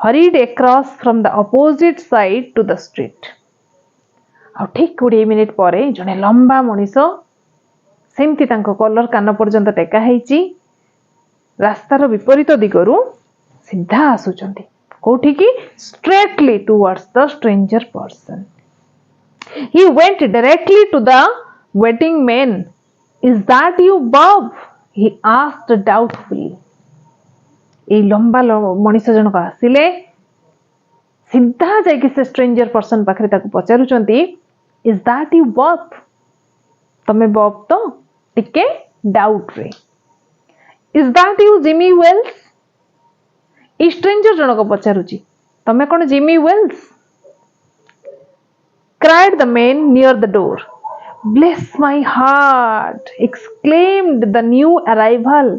hurried across from the opposite side to the street आउ ठीक 20 मिनिट परे जने लंबा मनीष सेमती तांको कलर कान पर्यंत टेका हेची रास्तार विपरीत दिगरु सीधा आसुचंती कोठी की straightly towards the stranger person he went directly to the waiting man is that you bob he asked doubtfully ए लंबा मनीष जनक आसिले सीधा जाई से स्ट्रेंजर पर्सन पाखरे ताको पचारुचंती is that you bob तमे बॉब तो टिके डाउट रे is that you Jimmy Wells ई स्ट्रेंजर जनक पचारुची तमे कोन Jimmy Wells cried the man near the door bless my heart exclaimed the new arrival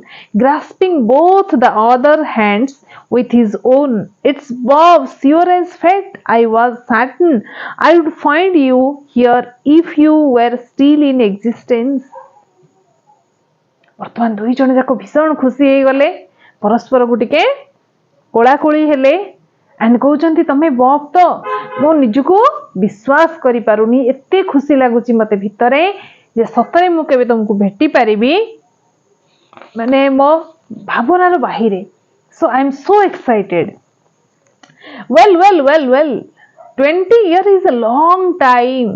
grasping both the other hands with his own it's Bob sure as fate I was certain I would find you here if you were still in existence वर्तमान दुई जन जाक भीषण खुशी हो गले परस्पर को टिके कोलाकोली हेले एंड कहउचंती तमे बॉब तो मो निजको विश्वास करि पारुनी एते खुशी लागुची मते भितरे जे सतरे मु केबे तुमको भेटी पारिबी माने मो भावनार बाहिरे so I am so excited well 20 years is a long time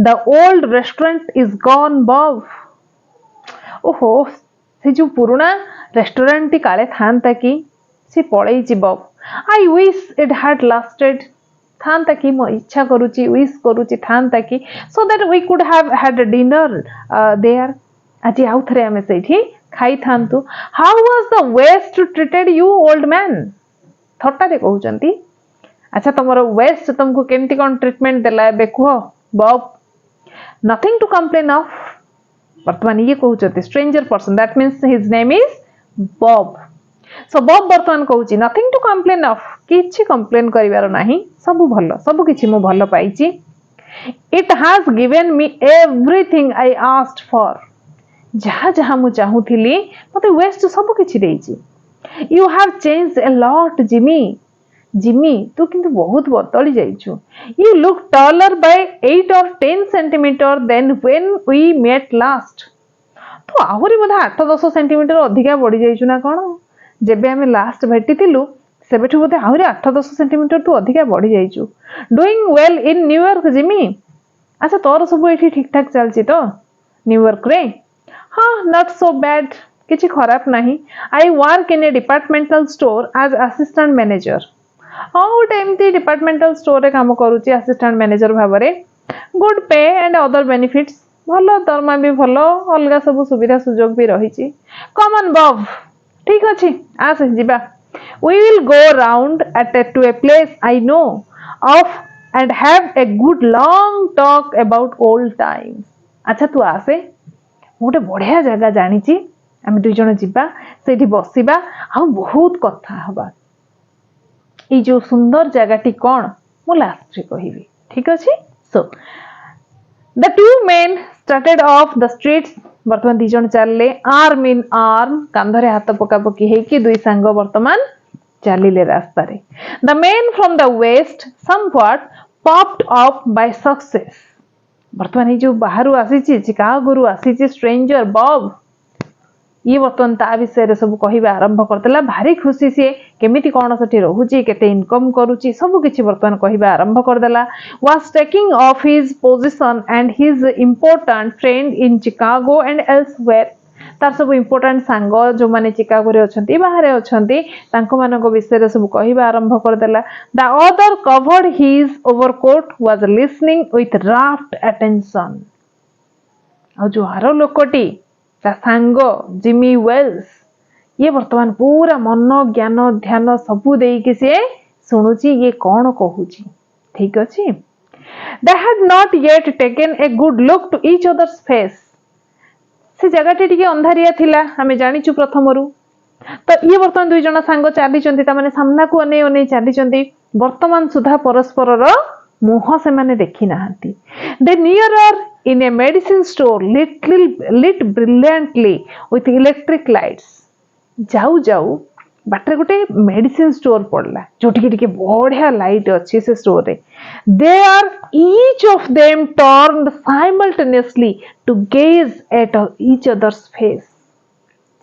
the old restaurant is gone Bob ओहो से जो पुराना रेस्टोरेंट टी काले थांता की से पळै जी Bob I wish it had lasted थांता की मो इच्छा करूची विश करूची थांता की so that we could have had dinner there आज आउ थरे हमें सेठी खाई थांतु how was the west treated you old man थट्टा रे कहउचंती अच्छा तमरो वेस्ट तुमको केमती कोन ट्रीटमेंट देला बेखो Bob nothing to complain of वर्तमान ये कहउचते stranger person that means his name is Bob so Bob वर्तमान कहउची नथिंग टू कंप्लेन ऑफ किछि कंप्लेन करिवार नाही सब भलो सब किछि मो भलो पाइची It has given me everything I asked for. जहाँ जहाँ मु चाहूली मते वेस्ट सब किछि देइछि. You have changed a lot, Jimmy. Jimmy, तू किंतु बहुत बदली जाइछु. You look taller by 8 or 10 centimeter than when we met last. तू आहुरी बोधे 8-10 सेंटीमीटर अधिका बढ़ी जाइछु ना कौन. जेबे आमे लास्ट भेटिथिलु सेबेठु बोधे आहुरी 8-10 सेंटीमीटर तू अधिका बढ़ी जाइछु. Doing well in New York, Jimmy. अच्छा तोर सब एठी ठीक ठाक चलछि तो न्यूयॉर्क रे. हाँ, not so bad. किछि खराब नहीं. I work in a departmental store as assistant manager. हाँ गोटे एमती डिपार्टमेंटल स्टोर रे काम करूची असिस्टेंट मैनेजर भावरे. गुड पे एंड अदर बेनिफिट्स. भलो दरमा भी भलो अलगा सब सुविधा सुजोग भी रहिची. कॉमन बब. ठीक अछि आस जिबा. We will go round to a place I know of and have a good long talk about old times. अच्छा तू आसे गोटे बढ़िया जगह जानिची आम दुई जन जिबा सेठी बसिबा आ बहुत कथा हबा. ई जो सुंदर जगहटी कौन मु लास्ट रे कहिबी. ठीक अछि. So the two main started off the streets. वर्तमान दी जन चलले आर्म इन आर्म कांधरे हाथ पकापकी हेकी दुई सांग वर्तमान चलिले रास्ता रे. The main from the west somewhat popped up by success. वर्तमान ये जो बाहर आसी चिकागो आसी स्ट्रेंजर बब ये वर्तमान ता विषय सब कहवा आरंभ करदेला. भारी खुशी सी केमिति कौन से रोचे केते इनकम करुची सब किछि वर्तमान कहवा आरंभ करदेला. Was taking of his position and his important friend in Chicago and elsewhere. तार सब इम्पोर्टेंट सांग जो माने चिकागो रे अछंती बाहर अछंती तांको मानको विषय सब कहवा आरंभ करदेला. The other covered his overcoat was listening with rapt attention. आ जो आरो लोकटी सांग जिमी वेल्स ये वर्तमान पूरा मन ज्ञान ध्यान सबू देकी से शुणुची ये कौन कहूची. ठीक अच्छे. They had not yet taken a good look to each other's face. से जगहटी टिके अंधारिया थिला हमें जानिचु प्रथमरु. तो ये वर्तमान दुई जन सांग चली माने सामना को अने अने चली वर्तमान सुधा परस्पर मुह से माने देखी नाहांती. They nearer in a medicine store lit brilliantly with electric lights. जाऊ जाऊ बाटरे गोटे मेडिसिन स्टोर पड़ला जोटी टिके बढ़िया लाइट अच्छी से स्टोर रे. They are each of them turned simultaneously to gaze at each other's face.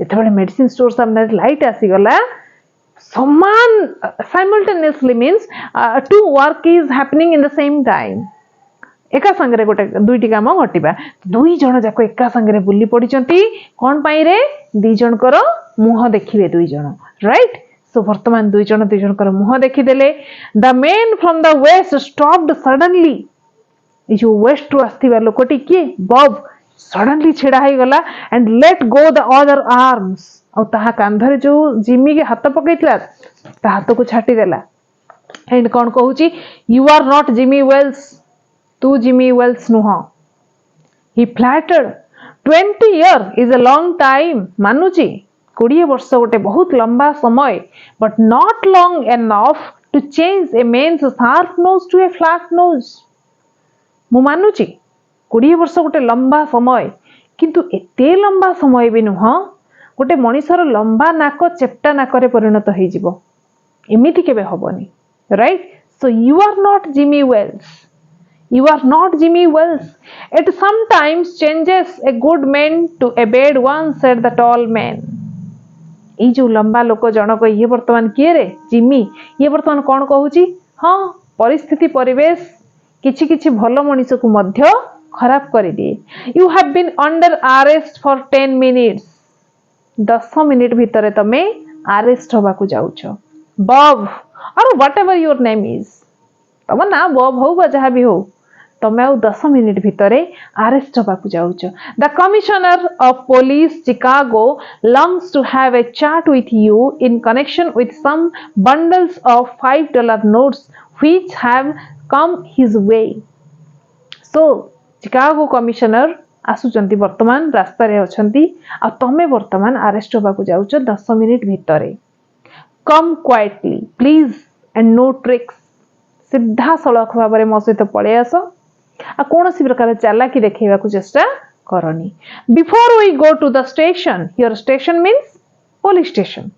जेतेबेले मेडिसिन स्टोर सामने लाइट आसी गला समान simultaneously means two work is happening in the same time. एका संगे गोटे दुईटी काम घटिबा. दुई जन जाक एका संगे बुली पड़िचंती कोन पाई रे दी जनकर मुह देखिबे दुई जन. राइट. सो वर्तमान दुई जनकर मुह देखिदेले. The main from the west stopped suddenly. ए जो वेस्ट रु आस्थिबा लोकटी के बब सडनली छिड़ा हो गला and let go the other arms. और ताहा कांधरे जो जिमी के हाथ पकईतला ता हाथ को छाटी देला. एंड कोन कहूची you are not Jimmy Wells. तू जिमी वेल्स नुह. He flattered 20 years is a long time. मानुची 20 वर्ष गोटे बहुत लंबा समय but not long enough to change a man's sharp nose to a flat nose. मु मानुची 20 वर्ष गोटे लंबा समय किंतु एते लंबा समय भी नुह गोटे मनीषर लंबा नाक चेप्टा नाकरे परिणत हो जिवो. एमिति केबे हबनी. Right. So you are not Jimmy Wells. You are not Jimmy Wells. It sometimes changes a good man to a bad one, said the tall man. ये जो लंबा लोक जनक ये वर्तमान किए रे जिमी ये वर्तमान कौन कहूची. हाँ परिस्थिति परिवेश किछि किछि भलो मनीष को मध्य खराब कर दिए. You have been under arrest for 10 minutes. 10 minute भितर तमे अरेस्ट होबा को जाउछ. बब और whatever your name is. तम ना बब हो बा जहा भी हो तमे 10 मिनिट भितरे अरेस्ट होबाकू जाउछ. The commissioner of police Chicago longs to have a chat with you in connection with some bundles of $5 notes which have come his way. So Chicago commissioner आसुचंती वर्तमान रास्ता रे अछंती आ तमे वर्तमान अरेस्ट होबाकू जाउछ 10 मिनिट भितरे. Come quietly please and no tricks. सीधा सड़क भाव में मो सहित पलि आस आ कौन सी प्रकार चालाकी देखा चेष्टा करनी. Before we go to the station, here station means police station.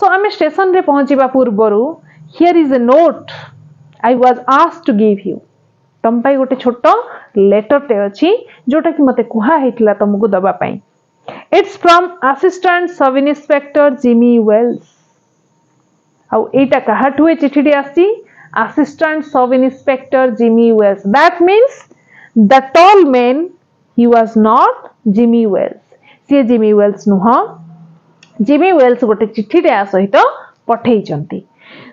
So आम स्टेशन रे पहुंचवा पूर्वर here is a note I was asked to give you. तुम पाई गोटे छोट लेटर टे अच्छी जोटा कि मते कुहा तुमको दबा पाई. It's from assistant sub inspector Jimmy Wells. आउ एटा काहाठु ए चिठीटी आसी? Assistant sub inspector Jimmy Wells. That means the tall man he was not Jimmy Wells. सी जिमी वेल्स नुह. जिमी वेल्स गोटे चिठीटे आ सहित पठेइचंती.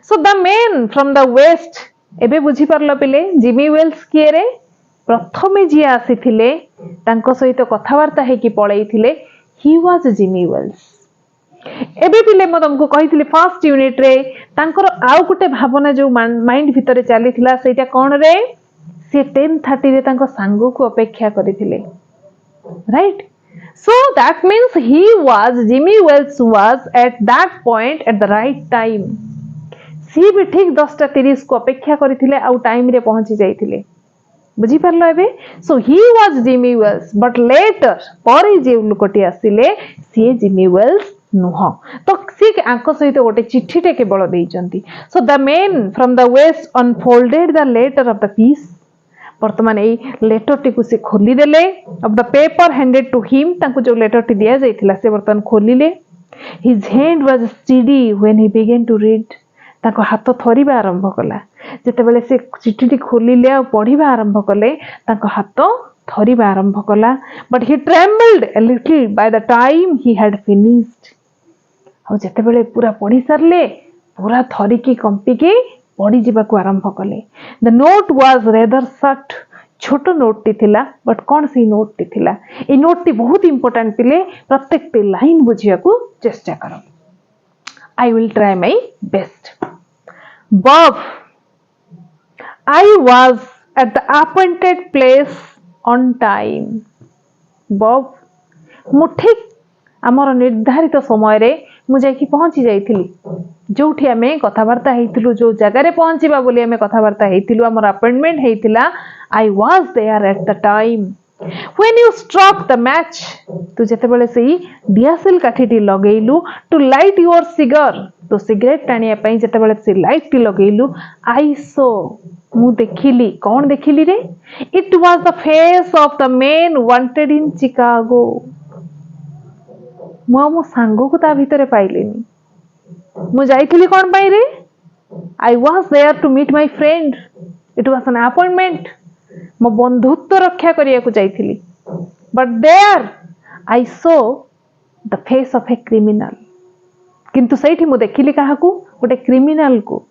So the man from the west. एबे बुझी पारलो पिले जिमी वेल्स किए रे? प्रथमे जी आसीथिले तांको सहित कथावार्ता हेकी पळेइथिले ही वाज जिमी वेल्स. एबे पिले म तुमको कहिथिले फर्स्ट यूनिट रे तांकर आउ गुटे भावना जो माइंड भितरे चलीथिला सेटा कोन रे? से 10:30 रे तांको सांगो को अपेक्षा करिथिले. Right. So that means Jimmy Wells was at that point at the right time. सी भी ठीक 10:30 को अपेक्षा करथिले आउ टाइम रे पहुंची जाइथिले. बुझी पारलो एबे? So he was Jimmy Wells but letter पर जे लोकटी आसिले सी जिमी वेल्स नुह. तो सी आंको सहित गोटे चिठीटे केवल देइचंती. So the man from the west unfolded the letter of the piece. वर्तमान ए लेटर टी को से खोली देले. Of the paper handed to him. तांको जो लेटर टी दिया जाइथिला से वर्तमान खोलिले. His hand was steady when he began to read. ताको हाथ थरिबा आरंभ कला जेतेबेले से चिठीटी खोलिले आ पढ़िबा आरंभ कले. ताको हाथ थरिबा आरंभ कला. But he trembled a little by the time he had finished. आ जेतेबेले पूरा पढ़ी सारले पूरा थरिकी कंपिकी पढ़ी जीवाको आरंभ कले. The note was rather short. छोट नोट टी थिला बट कौन सी नोट टी थिला? ए नोट टी बहुत इंपोर्टेंट पिले. प्रत्येक टी लाइन बुझियाको चेष्टा करो. I will try my best. Bob, I was at the appointed place on time. Bob, मु ठीक आमर निर्धारित समय रे मु जाकी पहुंची जाइथिली. जोठी आमे कथावार्ता हेतिलु जो जगह रे पहुंचीबा बोली आमे कथावार्ता हेतिलु आमर appointment हेतिला. I was there at the time. When you struck the match, तू जेतेबेले सेही दियासिल काठीटी लगेइलु टू लाइट योर सिगर. तो सिगरेट टाणिया पई जेतेबेले से लाइट टी लगेइलु आई सो मु देखिली. कौन देखिली रे? It was the face of the man wanted in Chicago. मो सांगो को ता भितरे पाइलेनी. मु जाइथिली कोन पाई रे? I was there to meet my friend. It was an appointment. मो बंधुत्व रक्षा करिया को जाइथिली. But there I saw the face of a criminal. किंतु सैठी मु देखिली काहाकू? गोटे क्रिमिनल को.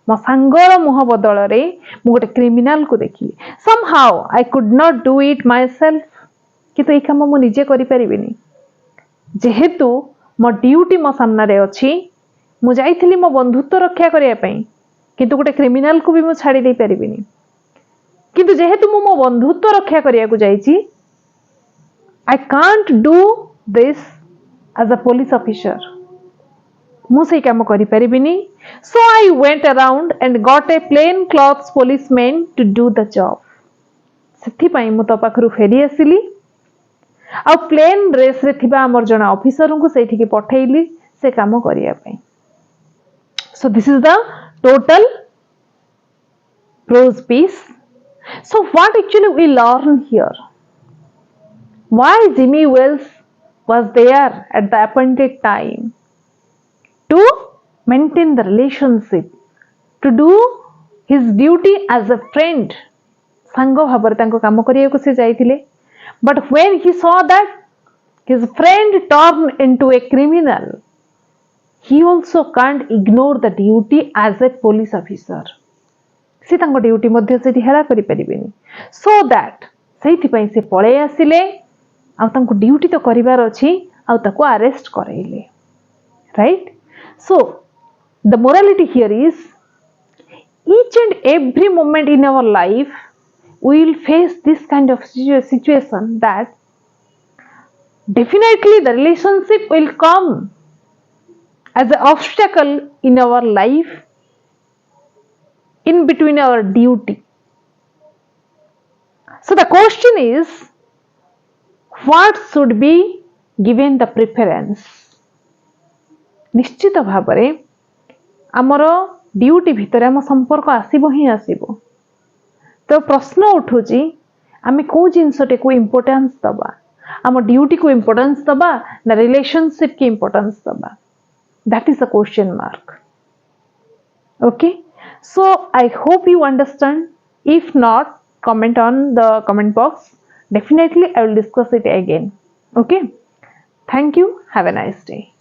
मो सांगर मुह बदल रे मु गोटे क्रिमिनल को देखिली. Somehow I could not do it myself. किंतु ए काम मु निजे करि परिबिनी. जेहेतु मो ड्यूटी मो सामना रे अछि मु जाइथिली मो बंधुत्व रक्षा करिया पई. किंतु गोटे क्रिमिनल को भी मु छाड़ी दे परिबिनी. किंतु जेहेतु मु मो बंधुत्व रक्षा करिया को जाइछि I can't do this as a police officer. मु से काम करि परिबिनी. So I went around and got a plain clothes policeman to do the job. सेथि पई मु तो पाखरु फेरी आसिली आ प्लेन ड्रेस रे थिबा हमर जणा ऑफिसर को सेठी के पठेइली से काम करिया पई. So this is the total prose piece. So what actually we learn here? Why Jimmy Wells was there at the appointed time? To maintain the relationship, to do his duty as a friend. सांगो भाବରେ ତାଙ୍କ କାମ କରିବାକୁ ସେ ଯାଇଥିଲେ. But when he saw that his friend turned into a criminal, he also can't ignore the duty as a police officer. से तांको duty मध्ये सेठी हेला करि परिबेनी. सो दैट सेठी पई से पळे आसिले आ तांको ड्यूटी तो करिवार अछि आ ताको अरेस्ट करेइले. Right. So the morality here is each and every moment in our life we will face this kind of situation that definitely the relationship will come as an obstacle in our life in between our duty. So the question is, what should be given the preference? निश्चित भाବରେ आमर duty भितर आम संपर्क आसीबो ही आसीबो। तो प्रश्न उठुची आमे को जिनसटे को इम्पोर्टेंस दबा, आम ड्यूटी को इम्पोर्टेंस दबा ना रिलेशनशिप की इम्पोर्टेंस दबा? That is the question mark. Okay, so I hope you understand. If not, comment on the comment box. Definitely I will discuss it again. Okay, thank you. Have a nice day.